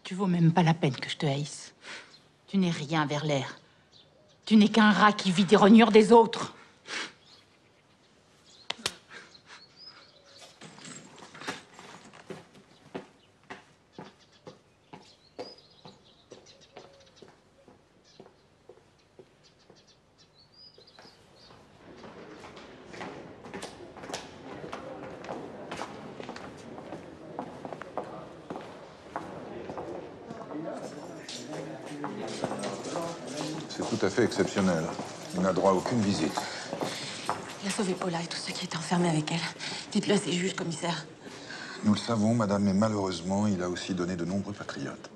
Tu vaux même pas la peine que je te haïsse. Tu n'es rien vers l'air. Tu n'es qu'un rat qui vit des rognures des autres. C'est tout à fait exceptionnel. Il n'a droit à aucune visite. Il a sauvé Paula et tous ceux qui étaient enfermés avec elle. Dites-le à ses juges, commissaire. Nous le savons, madame, mais malheureusement, il a aussi donné de nombreux patriotes.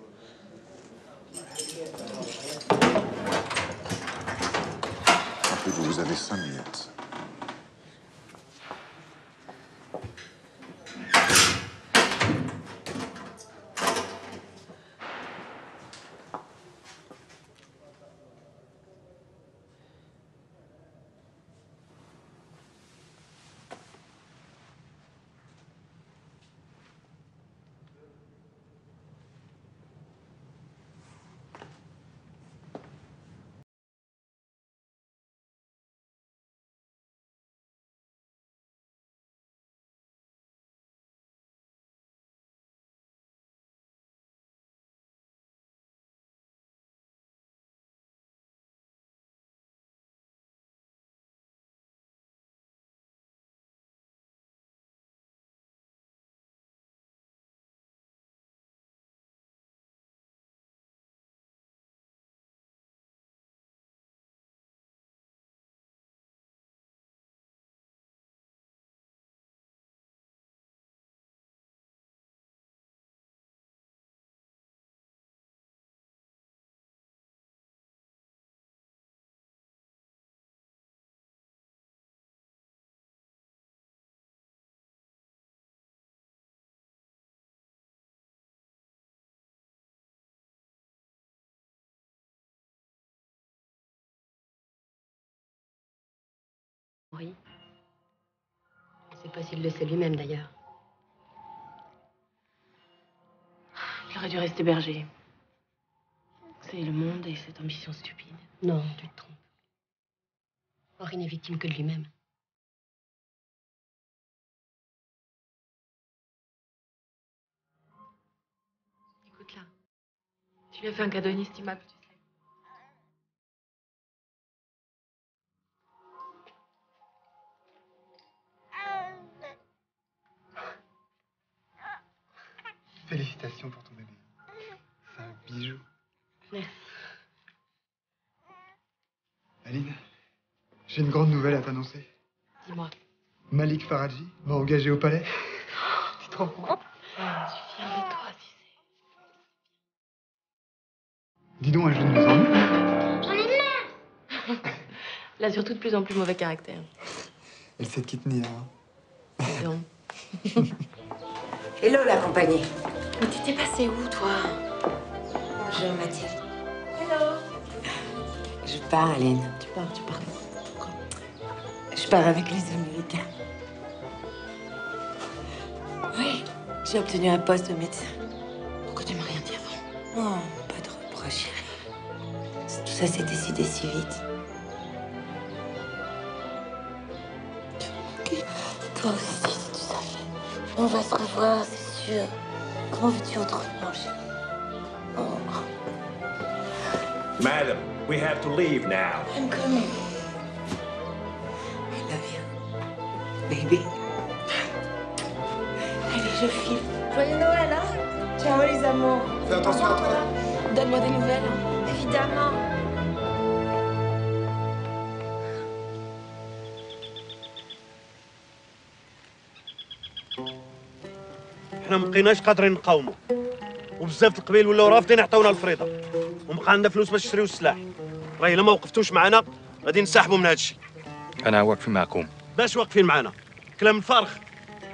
Rappelez-vous, vous avez 5 minutes. sais pas s'il le sait lui-même, d'ailleurs. Il aurait dû rester berger. C'est le monde et cette ambition stupide. Non, tu te trompes. Henri n'est victime que de lui-même. Écoute là, tu lui as fait un cadeau inestimable, tu sais. Félicitations pour ton bébé. C'est un bijou. Merci. Aline, j'ai une grande nouvelle à t'annoncer. Dis-moi. Malik Faradji m'a engagé au palais. Tu te rends compte? Je suis fière de toi, tu sais. Dis donc, elle joue de mieux en mieux. J'en ai marre. Elle a surtout de plus en plus mauvais caractère. Elle sait qui tenir. Dis donc. Hello, la compagnie. Mais tu t'es passé où, toi? Bonjour, Mathilde. Hello. Je pars, Aline. Tu pars. Je pars avec les Américains. Oui, j'ai obtenu un poste de médecin. Pourquoi tu m'as rien dit avant? Oh, pas de reproche, chérie. Tout ça s'est décidé si vite. Toi aussi, si tu savais. On va se revoir, c'est sûr. Comment veux-tu autrement, chérie? Oh. Madam, we have to leave now. I'm coming. I love you, baby. Allez, je file. Joyeux Noël, hein? Ciao, les amours. Fais attention à toi. Donne-moi des nouvelles. Évidemment. حنا مبقيناش قادرين نقاوموا وبزاف القبائل ولاو رافضين يعطيونا الفريضه ومبقى عندنا فلوس باش نشريو السلاح راه الا ما وقفتوش معنا غادي نسحبوا من هذا الشيء. انا واقفين معكم. باش واقفين معنا؟ كلام الفارغ.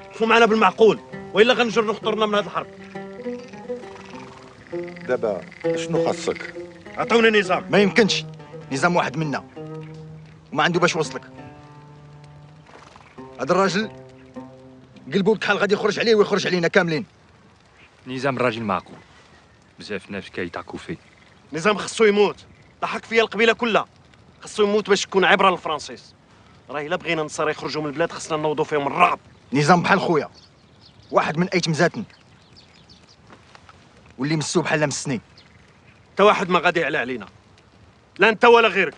وقفوا معنا بالمعقول والا غنجر نخطرنا من هذه الحرب. دابا شنو خاصك؟ عطوني نظام. ما يمكنش. نظام واحد منا وما عنده باش يوصلك. هذا الراجل قلبو بكحل غادي يخرج عليه ويخرج علينا كاملين. نظام الراجل معقول. بزاف ناس كيتعكوا فيه. نظام خصو يموت. ضحك فيا القبيله كلها. خصو يموت باش تكون عبره للفرنسيس. راه الا بغينا النصارى يخرجوا من البلاد خصنا نوضوا فيهم الرعب. نظام بحال خويا. واحد من ايتم زاتن. واللي مسو بحال لا مسني. انت واحد ما غادي يعلى علينا. لا انت ولا غيرك.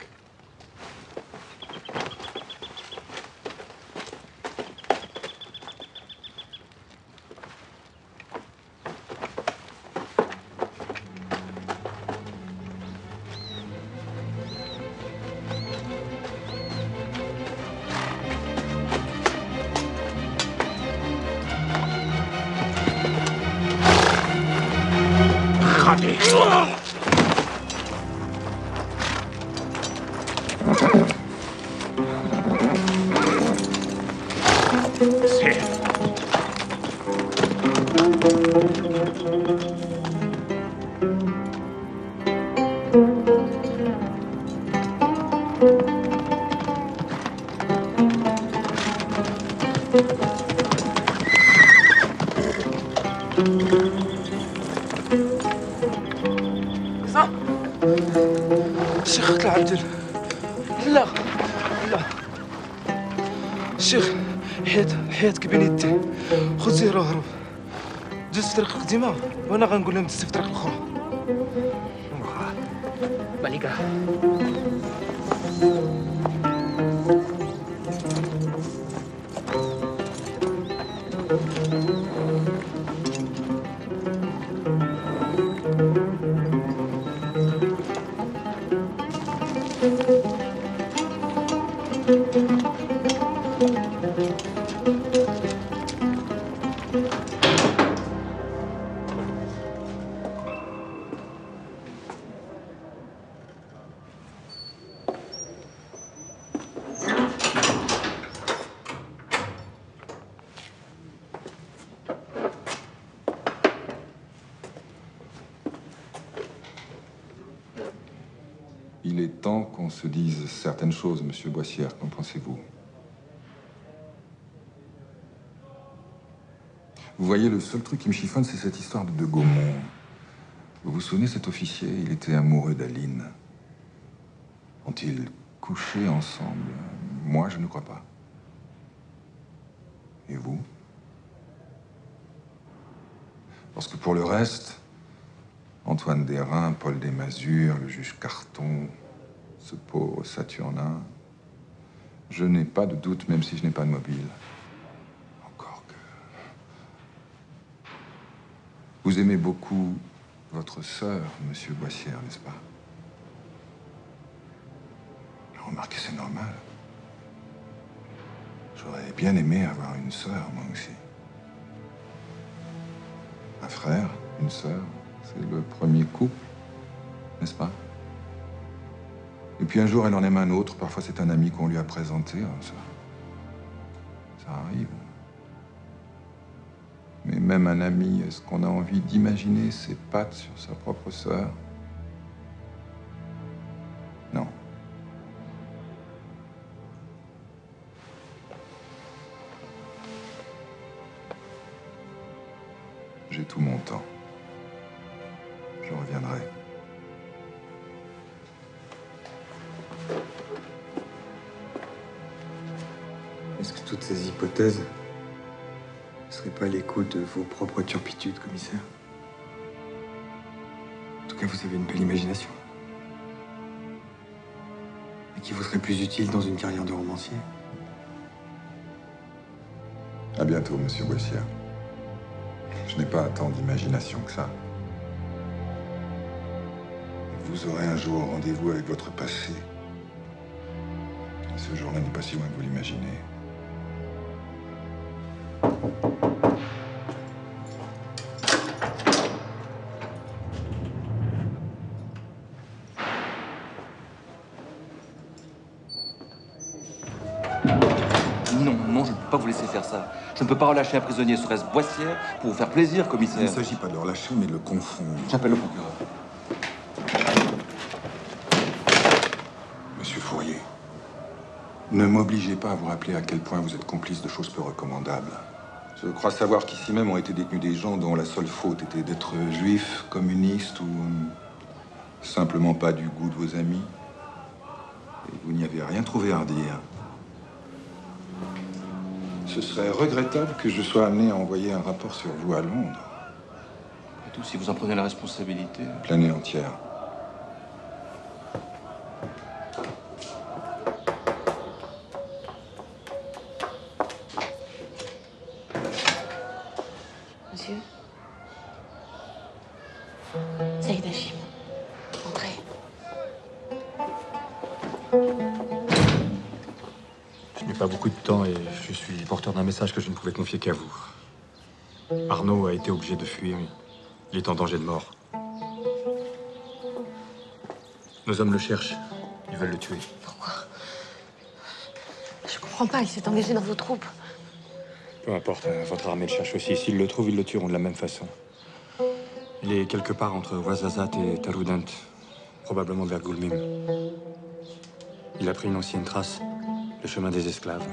الشيخ اطلع عبدل. لا لا الشيخ حياتك بين يدي. خذ سير اهرب. دوز في الطريق القديمه وانا غنقول لهم دزت في الطريق الاخرى. مليكة Il est temps qu'on se dise certaines choses, monsieur Boissière. Qu'en pensez-vous? Vous voyez, le seul truc qui me chiffonne, c'est cette histoire de Gaumont. Vous vous souvenez, cet officier, il était amoureux d'Aline. Ont-ils couché ensemble? Moi, je ne crois pas. Et vous? Parce que pour le reste, Antoine Derain, Paul Desmazures, le juge Carton, ce pauvre Saturnin, je n'ai pas de doute, même si je n'ai pas de mobile. Encore que... Vous aimez beaucoup votre sœur, monsieur Boissière, n'est-ce pas? Remarquez, c'est normal. J'aurais bien aimé avoir une sœur, moi aussi. Un frère, une sœur, c'est le premier coup, n'est-ce pas? Et puis un jour, elle en aime un autre. Parfois, c'est un ami qu'on lui a présenté. Ça arrive. Mais même un ami, est-ce qu'on a envie d'imaginer ses pattes sur sa propre sœur? Non. J'ai tout mon temps. Je reviendrai. Est-ce que toutes ces hypothèses ne seraient pas l'écho de vos propres turpitudes, commissaire? En tout cas, vous avez une belle imagination. Et qui vous serait plus utile dans une carrière de romancier. À bientôt, monsieur Boissière. Je n'ai pas tant d'imagination que ça. Vous aurez un jour rendez-vous avec votre passé. Et ce jour-là n'est pas si loin que vous l'imaginez. Non, je ne peux pas vous laisser faire ça. Je ne peux pas relâcher un prisonnier, serait-ce Boissière, pour vous faire plaisir, commissaire. Il ne s'agit pas de le relâcher, mais de le confondre. J'appelle le procureur. Monsieur Fourier, ne m'obligez pas à vous rappeler à quel point vous êtes complice de choses peu recommandables. Je crois savoir qu'ici même ont été détenus des gens dont la seule faute était d'être juifs, communistes ou simplement pas du goût de vos amis. Et vous n'y avez rien trouvé à redire. Ce serait regrettable que je sois amené à envoyer un rapport sur vous à Londres. Et tout, si vous en prenez la responsabilité. Pleine et entière. Monsieur? Saïd Hachim, entrez. Je n'ai pas beaucoup de temps et je suis porteur d'un message que je ne pouvais confier qu'à vous. Arnaud a été obligé de fuir. Il est en danger de mort. Nos hommes le cherchent. Ils veulent le tuer. Pourquoi? Je comprends pas, il s'est engagé dans vos troupes. Peu importe, votre armée le cherche aussi. S'ils le trouvent, ils le tueront de la même façon. Il est quelque part entre Ouarzazate et Taroudant, probablement vers Goulmim. Il a pris une ancienne trace, le chemin des esclaves.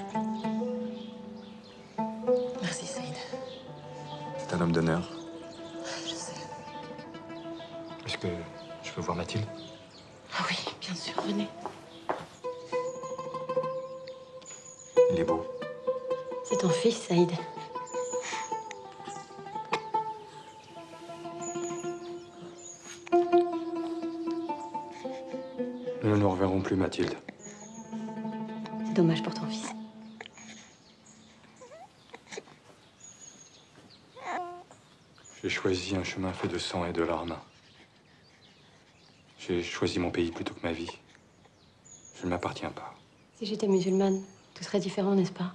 Merci, Saïd. C'est un homme d'honneur. Je sais. Est-ce que je peux voir Mathilde? Ah oui, bien sûr, venez. Il est beau. C'est ton fils, Saïd. Nous ne nous reverrons plus, Mathilde. C'est dommage pour ton fils. J'ai choisi un chemin fait de sang et de larmes. J'ai choisi mon pays plutôt que ma vie. Je ne m'appartiens pas. Si j'étais musulmane, tout serait différent, n'est-ce pas?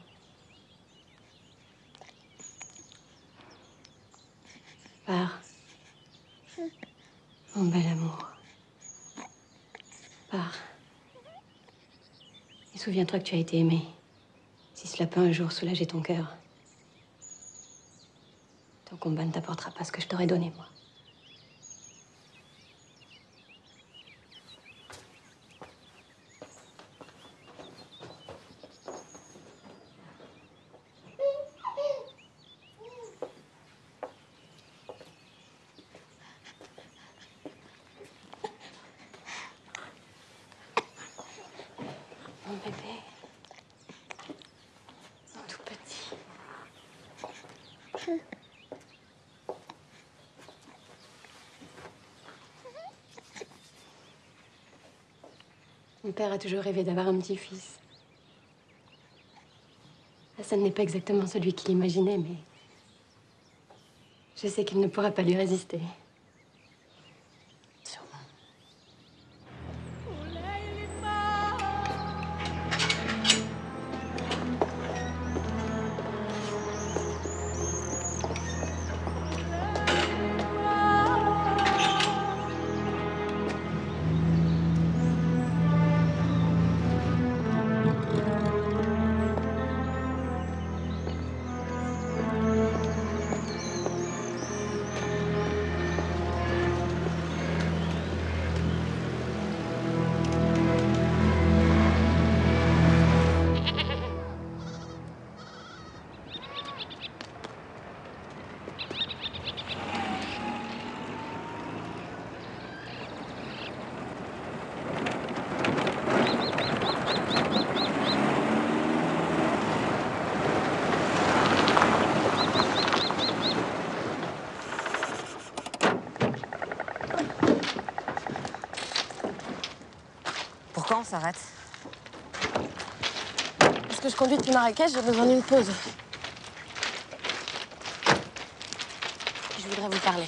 Pars. Mon bel amour. Pars. Et souviens-toi que tu as été aimé. Si cela peut un jour soulager ton cœur. Ton combat ne t'apportera pas ce que je t'aurais donné, moi. Mon bébé. Mon tout petit. Mon père a toujours rêvé d'avoir un petit-fils. Hassan n'est pas exactement celui qu'il imaginait, mais je sais qu'il ne pourra pas lui résister. Sûrement. Pourquoi on s'arrête? Parce que je conduis depuis Marrakech, j'ai besoin d'une pause. Je voudrais vous parler.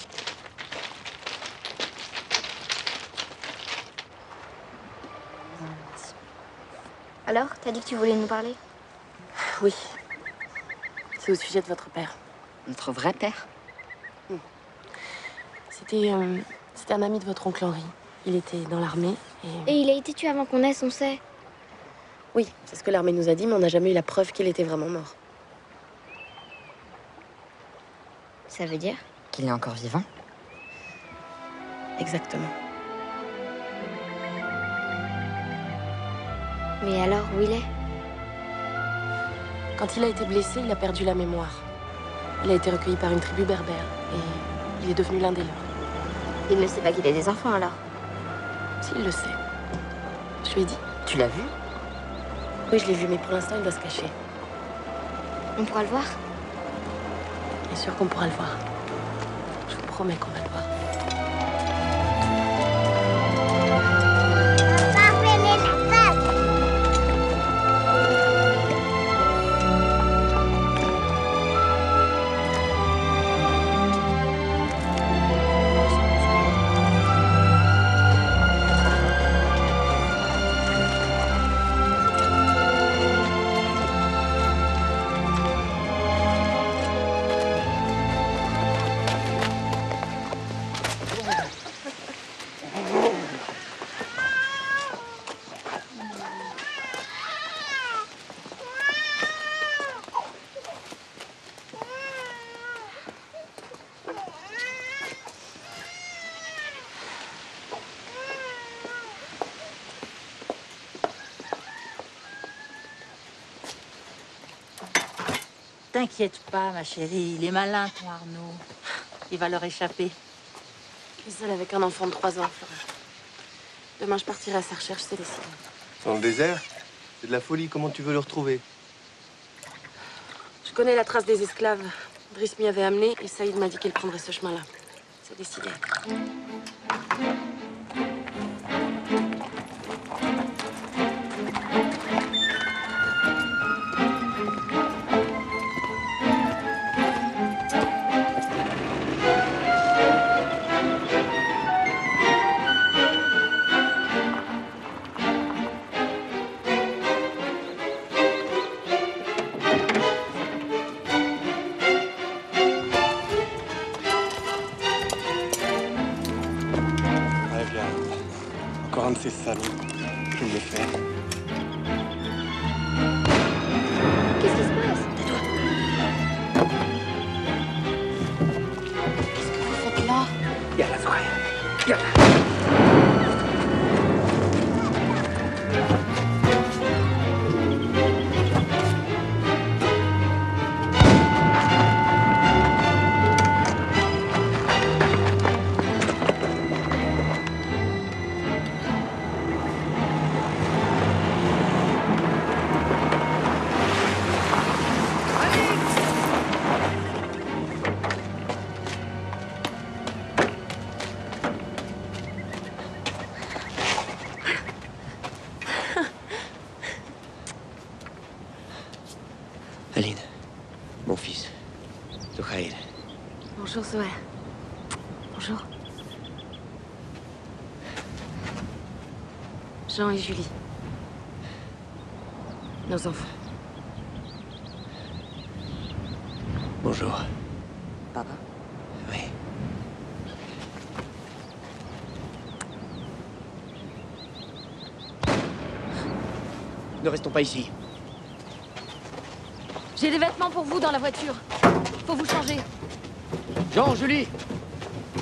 Alors, t'as dit que tu voulais nous parler? Oui. C'est au sujet de votre père. Notre vrai père? C'était un ami de votre oncle Henri. Il était dans l'armée et... Et il a été tué avant qu'on naisse, on sait. Oui, c'est ce que l'armée nous a dit, mais on n'a jamais eu la preuve qu'il était vraiment mort. Ça veut dire? Qu'il est encore vivant? Exactement. Mais alors, où il est? Quand il a été blessé, il a perdu la mémoire. Il a été recueilli par une tribu berbère et il est devenu l'un des leurs. Il ne sait pas qu'il a des enfants, alors? S'il le sait. Je lui ai dit. Tu l'as vu? Oui, je l'ai vu, mais pour l'instant, il doit se cacher. On pourra le voir? Bien sûr qu'on pourra le voir. Je vous promets qu'on va le voir. T'inquiète pas, ma chérie, il est malin, ton Arnaud. Il va leur échapper. Je suis seule avec un enfant de 3 ans, Flora. Demain, je partirai à sa recherche, c'est décidé. Dans le désert? C'est de la folie, comment tu veux le retrouver? Je connais la trace des esclaves. Driss m'y avait amené et Saïd m'a dit qu'il prendrait ce chemin-là. C'est décidé. Encore un de ces salauds. Je vais me le faire. Qu'est-ce qui se passe? Qu'est-ce que vous faites là? يلا صغير يلا. Bonjour Zoé. Bonjour. Jean et Julie. Nos enfants. Bonjour. Papa. Oui. Ne restons pas ici. J'ai des vêtements pour vous dans la voiture. Faut vous changer. Jean, Julie,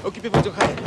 occupez-vous de Khaled.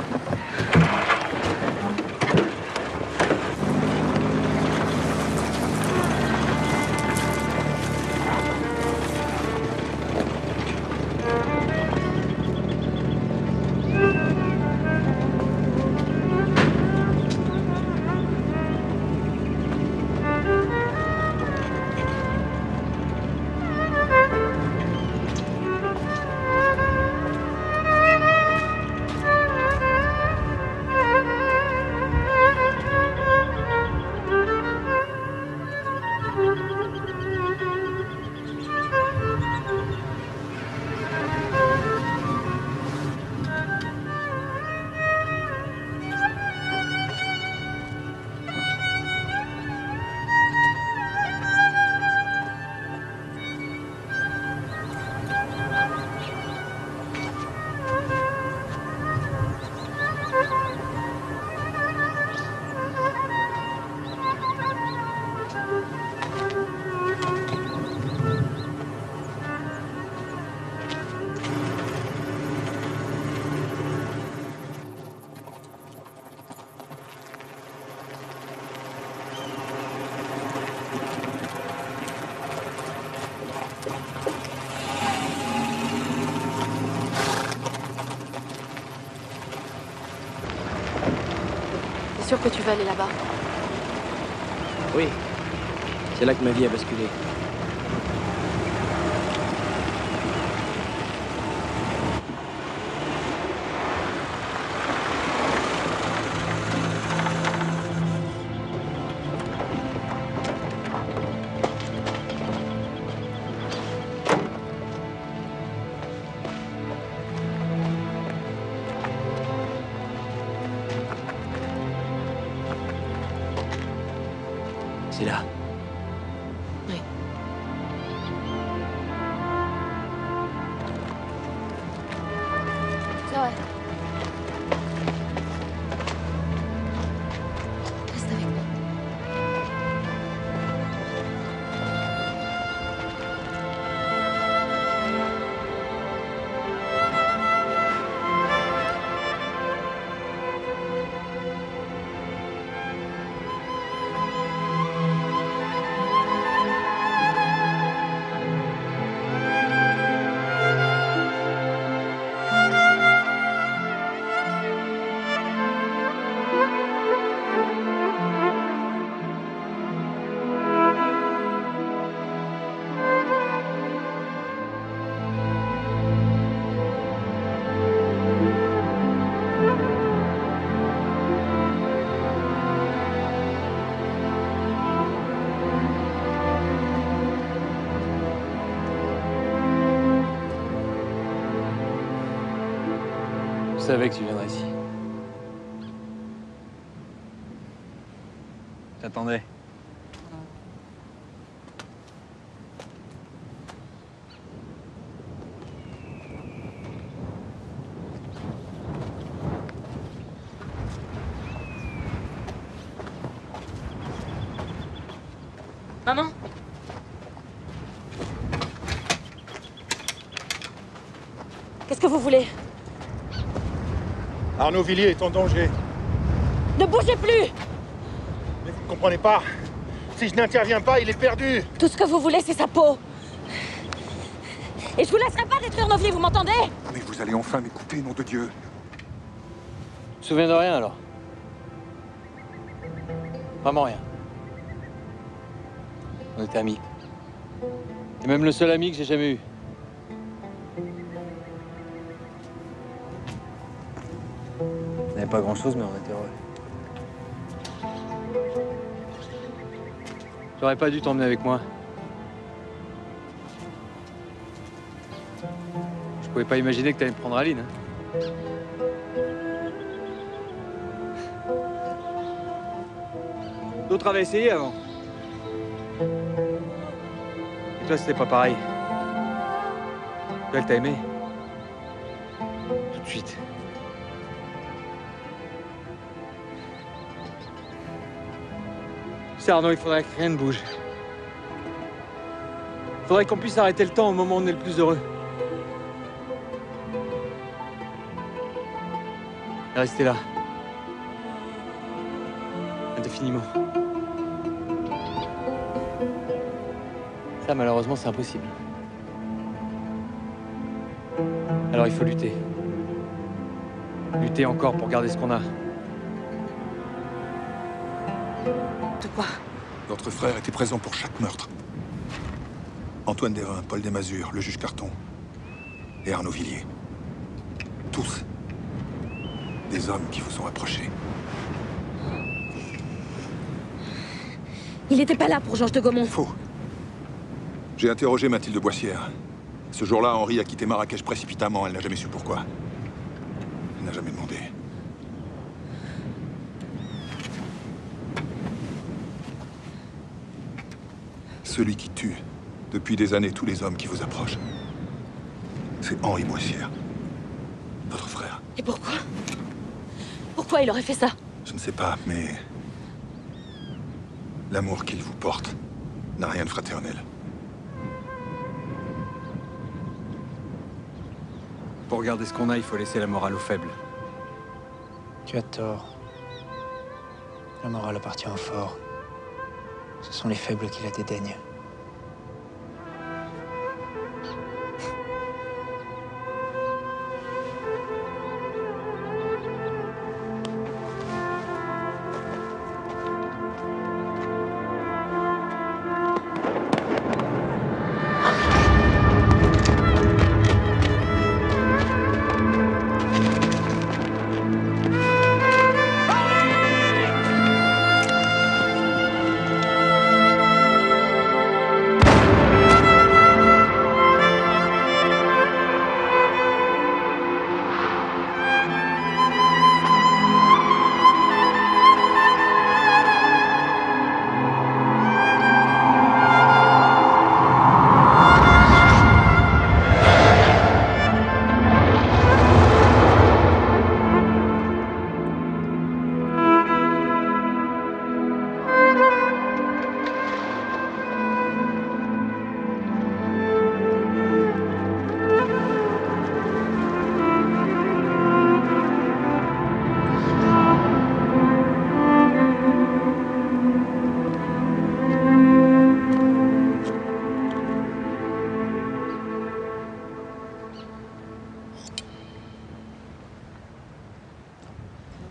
T'es sûr que tu vas aller là-bas? Oui. C'est là que ma vie a basculé. C'est là. Oui. Zoé. Reste avec moi. Je savais que tu viendrais ici. J'attendais. Maman? Qu'est-ce que vous voulez? Arnaud Villiers est en danger. Ne bougez plus! Mais vous ne comprenez pas. Si je n'interviens pas, il est perdu. Tout ce que vous voulez, c'est sa peau. Et je vous laisserai pas détruire nos vies, vous m'entendez? Mais vous allez enfin m'écouter, nom de Dieu. Tu te souviens de rien alors? Vraiment rien. On était amis. T'es même le seul ami que j'ai jamais eu. On n'avait pas grand-chose, mais on était heureux. J'aurais pas dû t'emmener avec moi. Je pouvais pas imaginer que t'allais me prendre Aline. Hein. D'autres avaient essayé avant. Et toi, c'était pas pareil. Toi, elle t'a aimé. Tout de suite. Tu sais, Arnaud, il faudrait que rien ne bouge. Il faudrait qu'on puisse arrêter le temps au moment où on est le plus heureux. Et rester là. Indéfiniment. Ça, malheureusement, c'est impossible. Alors il faut lutter. Lutter encore pour garder ce qu'on a. De quoi? Notre frère était présent pour chaque meurtre. Antoine Derain, Paul Desmazures, le juge Carton et Arnaud Villiers. Tous. Des hommes qui vous ont approchés. Il n'était pas là pour Georges de Gaumont. Faux. J'ai interrogé Mathilde Boissière. Ce jour-là, Henri a quitté Marrakech précipitamment. Elle n'a jamais su pourquoi. Elle n'a jamais demandé. Celui qui tue, depuis des années, tous les hommes qui vous approchent, c'est Henri Boissière. Votre frère. Et pourquoi? Pourquoi il aurait fait ça? Je ne sais pas, mais... l'amour qu'il vous porte n'a rien de fraternel. Pour garder ce qu'on a, il faut laisser la morale aux faibles. Tu as tort. La morale appartient aux forts. Ce sont les faibles qui la dédaignent.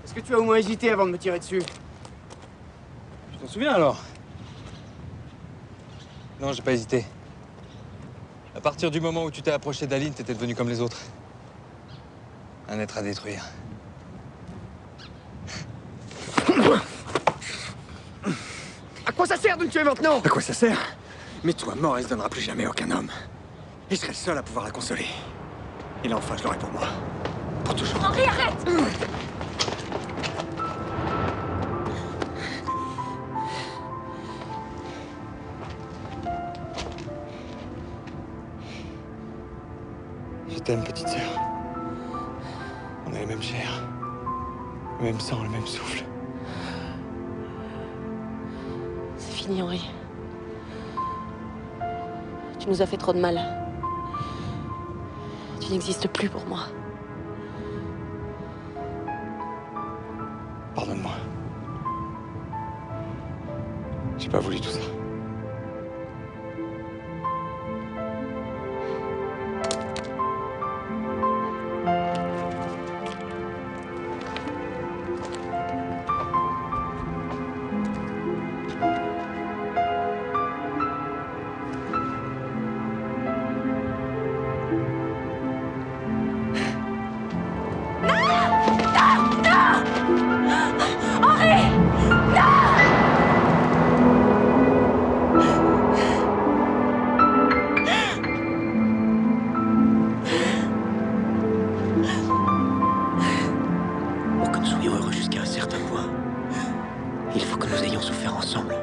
Est-ce que tu as au moins hésité avant de me tirer dessus? Tu t'en souviens alors? Non, j'ai pas hésité. À partir du moment où tu t'es approché d'Aline, t'étais devenu comme les autres. Un être à détruire. À quoi ça sert de me tuer maintenant? À quoi ça sert? Mais toi, mort, elle se donnera plus jamais à aucun homme. Et je serai le seul à pouvoir la consoler. Et là, enfin, je l'aurai pour moi. Pour toujours. Henri, arrête! Je t'aime, petite sœur. On a la même chair, le même sang, le même souffle. C'est fini, Henri. Tu nous as fait trop de mal. Tu n'existes plus pour moi. Pardonne-moi. J'ai pas voulu tout ça. Il faut que nous ayons souffert ensemble,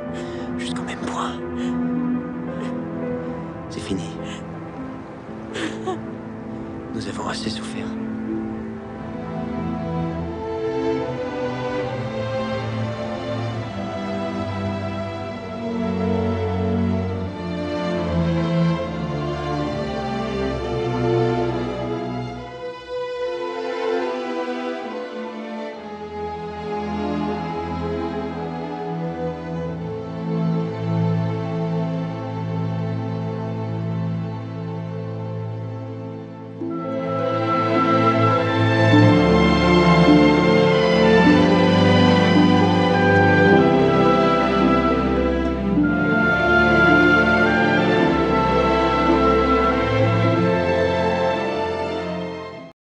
jusqu'au même point. C'est fini. Nous avons assez souffert.